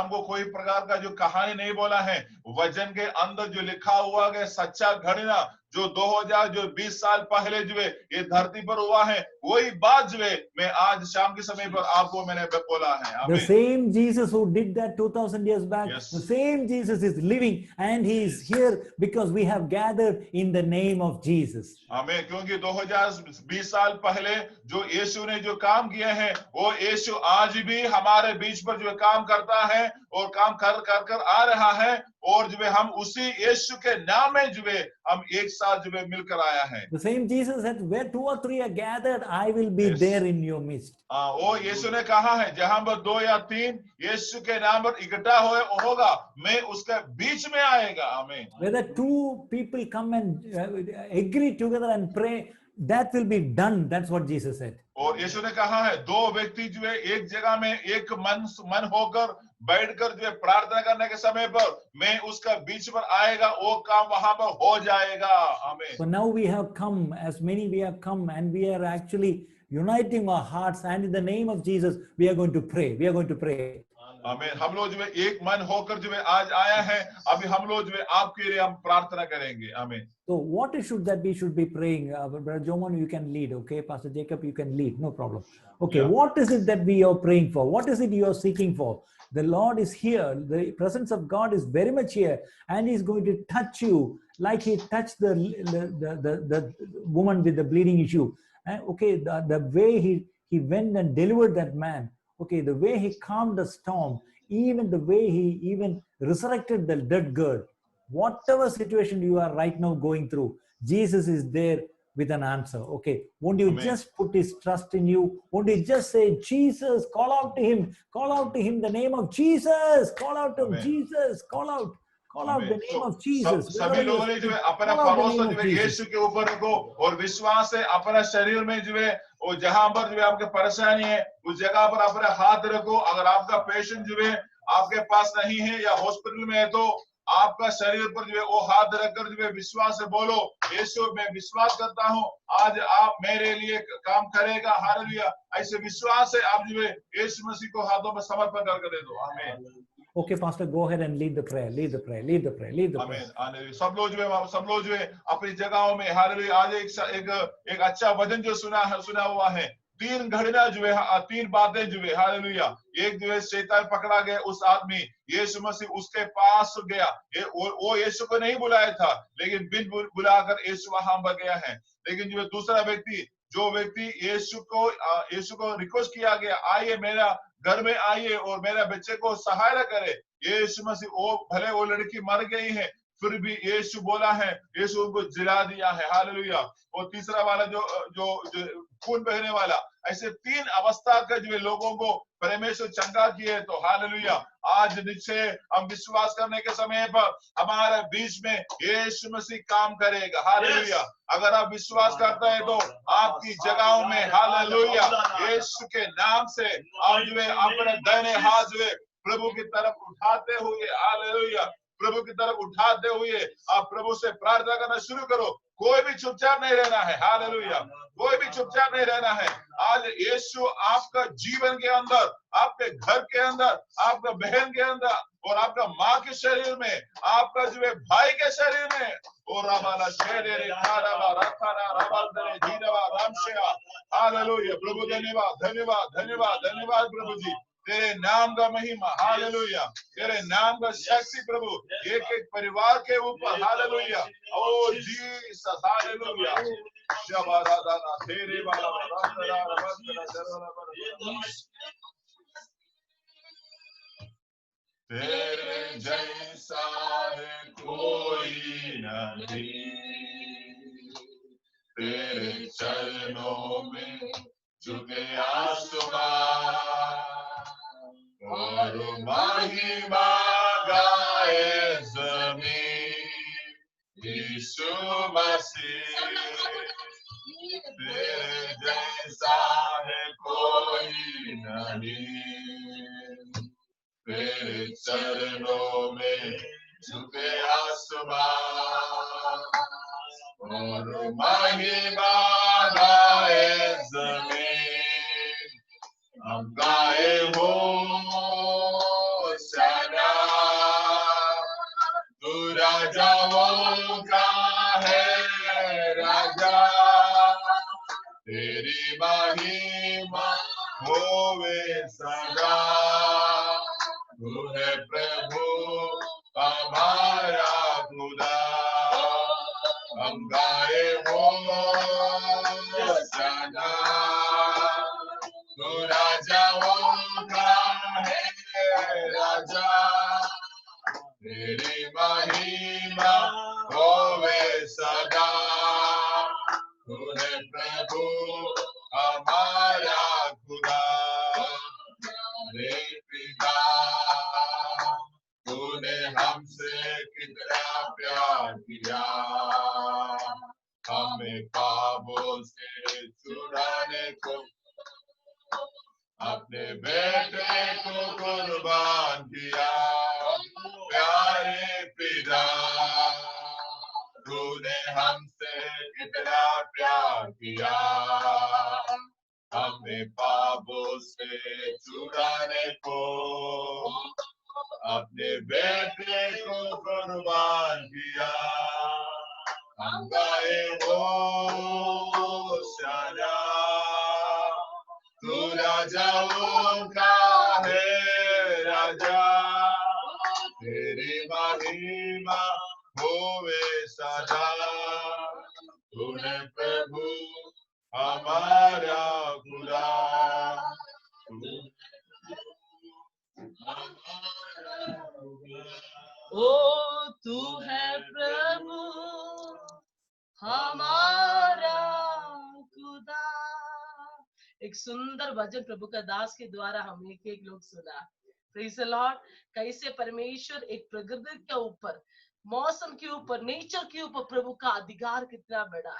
को कोई प्रकार का जो कहानी नहीं बोला है। वचन के अंदर जो लिखा हुआ है सच्चा घटना जो 2020 साल पहले जो है ये धरती पर हुआ है, वही बात जो है मैं आज शाम के समय पर आपको मैंने बोला है। The same Jesus who did that 2000 years back, Yes. the same Jesus is living and he is here because we have gathered in the name of Jesus. आमीन। क्योंकि 2020 साल पहले जो यीशु ने जो काम किए हैं, वो यीशु आज भी हमारे बीच पर जो काम करता है और काम कर आ रहा है, और जो हम उसी यीशु के नाम में जो हम एक साथ जो मिलकर आया है। The same Jesus said, where 2 or 3 are gathered, I will be Yes. there in your midst. वो यीशु ने कहा है, जहां पर 2 या 3 यीशु के नाम पर इकट्ठा होगा, मैं उसके बीच में आएगा। आमीन। Whether 2 people come and agree together and pray, that will be done. That's what Jesus said. और यीशु ने कहा है 2 व्यक्ति जो है एक जगह में एक मन होकर बैठकर जो है प्रार्थना करने के समय पर मैं उसका बीच पर आएगा, वो काम वहां पर हो जाएगा। आमीन। So now we have come, as many we have come, and we are actually uniting our hearts, and in the name of Jesus we are going to pray. We are going to pray. आमीन। हम लोग जो है एक मन होकर जो है आज आया है, अभी हम लोग जो है आपके लिए हम प्रार्थना करेंगे। आमीन। So what is should that we should be praying? Brother Jomon, you can lead, okay? Pastor Jacob, you can lead, no problem. Okay, Yeah. What is it that we are praying for? What is it you are seeking for? The Lord is here. The presence of God is very much here, and He's going to touch you like He touched the woman with the bleeding issue. Okay, the way he went and delivered that man. Okay, the way He calmed the storm, even the way He even resurrected the dead girl. Whatever situation you are right now going through, Jesus is there with an answer. Okay, won't you Amen. just put His trust in you? Won't you just say, Jesus, call out to Him the name of Jesus, call out to Him, Amen. Jesus, call out the name of सब Jesus. सभी लोगों ने जो है अपना Call out the भरोसा name जो of है Jesus. यीशु के ऊपर रखो और विश्वास से अपना शरीर में जो है वो जहां पर जो है आपके परेशानी है उस जगह पर अपने हाथ रखो। अगर आपका पेशेंट जो है आपके पास नहीं है या हॉस्पिटल में है तो आपका शरीर पर जो है वो हाथ रखकर जो है विश्वास से बोलो, यीशु मैं विश्वास करता हूँ आज आप मेरे लिए काम करेगा। हालेलुया। ऐसे विश्वास से आप जो है यीशु मसीह को हाथों में समर्पण करके दे दो। आमीन। Okay, Pastor, go ahead and lead the prayer. आमीन। सब लोग जो है अपनी जगहों में हालेलुया। आज एक अच्छा वचन जो सुना हुआ है। 3 घटना जो है 3 बातें जो है हालेलुया। एक जो है शैतान पकड़ा गया, उस आदमी यीशु मसीह उसके पास गया, वो यीशु को नहीं बुलाया था, लेकिन बिन बुलाकर यीशु वहां पर गया है। लेकिन जो दूसरा व्यक्ति यीशु को रिक्वेस्ट किया गया, आइए मेरा घर में आइए और मेरा बच्चे को सहायता करे। यीशु मसीह भले वो लड़की मर गई है फिर भी यीशु बोला है, यीशु उनको जिला दिया है। हालेलुया। और तीसरा वाला जो खून बहने वाला, ऐसे 3 अवस्था के जो लोगों को परमेश्वर चंगा किए। तो हालेलुया। आज निश्चय हम विश्वास करने के समय पर हमारे बीच में यीशु मसीह काम करेगा। हालेलुया। अगर आप विश्वास करते हैं तो आपकी जगहों में हालेलुया यीशु के नाम से आप जो है अपने दाहिने हाथ जो है प्रभु की तरफ उठाते हुए हालेलुया प्रभु की तरफ उठाते हुए आप प्रभु से प्रार्थना करना शुरू करो। कोई भी चुपचाप नहीं रहना है। हालेलुया, कोई भी चुपचाप नहीं रहना है। आज यीशु आपका जीवन के अंदर, आपके घर के अंदर, आपका बहन के अंदर और आपका माँ के शरीर में, आपका जो है भाई के शरीर में, हालेलुया। प्रभु धन्यवाद, धन्यवाद, धन्यवाद, धन्यवाद प्रभु जी, तेरे नाम का महिमा। हालेलुया, तेरे नाम का शक्ति प्रभु एक एक परिवार के ऊपर। हालेलुया, ओ जीसस, हालेलुया। तेरे जैसा है कोई नहीं, तेरे चरणों में झुके आसमां और महिमा गाए ज़मीन। यीशु मसीह, तेरे जैसा है कोई नहीं, तेरे चरणों में झुके आसमां और महिमा गाए ज़मीन। हम गाए होशाना, तू राजाओं का है राजा, तेरी महिमा होवे सदा। तू है प्रभु हमारा खुदा। हम गाए होशाना, तू राजाओं का है राजा, तेरी महिमा होवे सदा। तू है प्रभु हमारा खुदा। रे पिता, तूने हमसे कितना प्यार किया, हमें पापों से छुड़ाने को अपने बेटे को कुर्बान किया। प्यारे पिता, तूने हमसे कितना प्यार किया, हमें पापों से छुड़ाने को अपने बेटे को कुर्बान किया। हम गाए होशाना, तू राजाओं का है राजा, तेरी महिमा होवे सदा। तूने प्रभु हमारा खुदा, ओ तू है प्रभु हमारा खुदा। एक सुंदर भजन प्रभु का दास के द्वारा हम एक एक लोग सुना। Praise the Lord. कैसे परमेश्वर एक प्रकृति के ऊपर, मौसम के ऊपर, नेचर के ऊपर प्रभु का अधिकार कितना बड़ा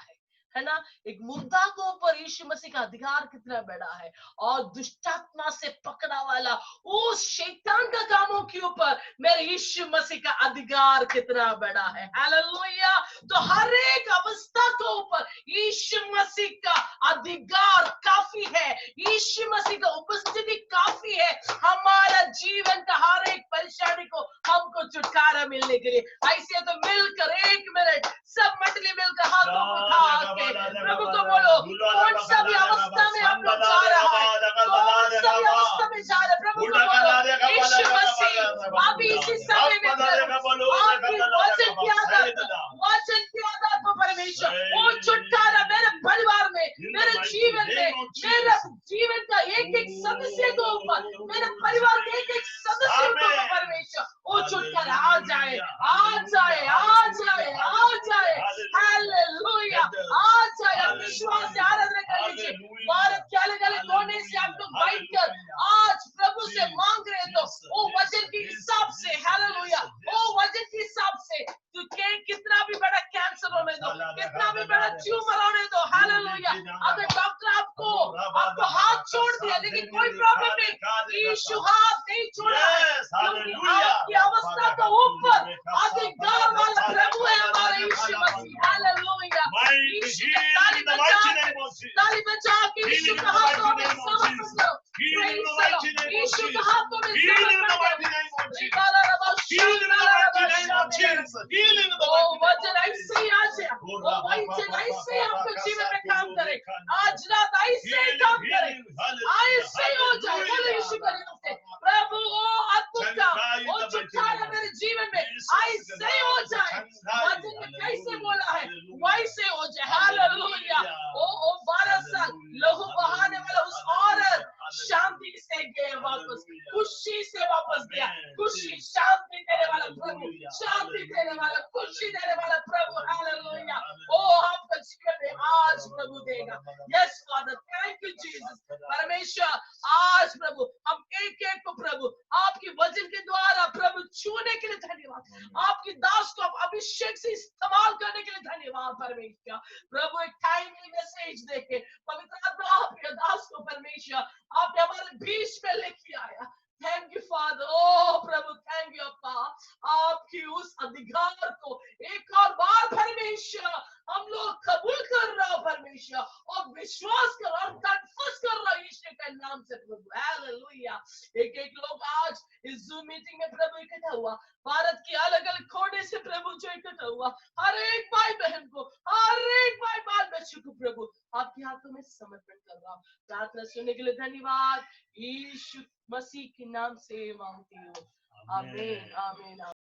है ना। एक मुर्दा को ऊपर यीशु मसीह का अधिकार कितना बड़ा है, और दुष्टात्मा से पकड़ा वाला उस शैतान का कामों के ऊपर मेरे यीशु मसीह का अधिकार कितना बड़ा है। हालेलुया। तो हर एक अवस्था के ऊपर यीशु मसीह का अधिकार काफी है, यीशु मसीह का उपस्थिति काफी है हमारा जीवन का हर एक परेशानी को हमको छुटकारा मिलने के लिए। ऐसे तो मिलकर एक मिनट सब मंडली मिलकर हाथों को उठा के प्रभु को बोलो, कौन सा भी अवस्था में हम लोग जा रहा है, कौन सा भी अवस्था में जा रहे हैं, प्रभु को बोलो यीशु मसीह अभी इसी समय में आपकी वचन की आधार पर परमेश्वर वो छुटकारा मेरे परिवार में, मेरे जीवन में, मेरे जीवन का एक एक सदस्य को ऊपर, मेरे परिवार के एक एक सदस्य को ऊपर परमेश्वर वो छुटकारा आ जाए, आ जाए, आ जाए, आ जाए। हालेलुया, आ जाए। आप विश्वास से आराधना कर लीजिए। भारत के अलग अलग कोने से आप लोग बैठकर आज प्रभु से मांग रहे तो वो वचन के हिसाब से, हालेलुया, वो वचन के हिसाब से कितना भी बड़ा कैंसर होने दो, कितना भी बड़ा ट्यूमर होने दो, हालेलुया। अगर डॉक्टर आपको हाथ छोड़ दिया लेकिन कोई प्रॉब्लम नहीं, यीशु हाथ नहीं छोड़ा है, क्योंकि आपकी अवस्था के ऊपर healing in the O mighty name वचन of ऐसे ही आज है ओ वचन ऐसे ही आपके जीवन में काम करे आज रात ऐसे ही काम करे ऐसे ही हो जाए बोलो यीशु के नाम से प्रभु ओ अद्भुत काम ओ छुटकारा मेरे जीवन में ऐसे ही हो जाए वचन में कैसे बोला है वैसे हो जाए हालेलुया ओ 12 साल लहू बहाने वाला उस औरत शांति से गए वापस खुशी से वापस गया खुशी शांति देने वाला प्रभु शांति देने वाला खुशी देने वाला प्रभु हालेलुया ओ आपका जीवन में आज प्रभु देगा yes father thank you Jesus परमेश्वर आज प्रभु हम एक एक को प्रभु आपकी वचन के द्वारा प्रभु छूने के लिए धन्यवाद आपकी दास को आप अभिषेक से इस्तेमाल करने के लिए धन्यवाद परमेश्वर प्रभु एक टाइमली मैसेज देके पवित्र आत्मा आपके दास को परमेश्वर आपने हमारे बीच में लेके आया थैंक यू फादर ओ प्रभु थैंक यू अप्पा आपकी उस अधिकार को एक और बार परमेश्वर हम लोग कबूल कर रहे हो परमेश्वर और विश्वास कर और कन्फर्स कर रहे हो यीशु के नाम से प्रभु हालेलुया एक एक लोग आज इस जूम मीटिंग में प्रभु इकट्ठा हुआ भारत के अलग अलग कोने से प्रभु जो इकट्ठा हुआ हर एक भाई बहन को हर एक भाई बाल बच्चों को प्रभु आपके हाथों में समर्पण कर रहा हूँ प्रार्थना सुनने के लिए धन्यवाद यीशु मसीह के नाम से मांगती हूँ आमीन आमीन।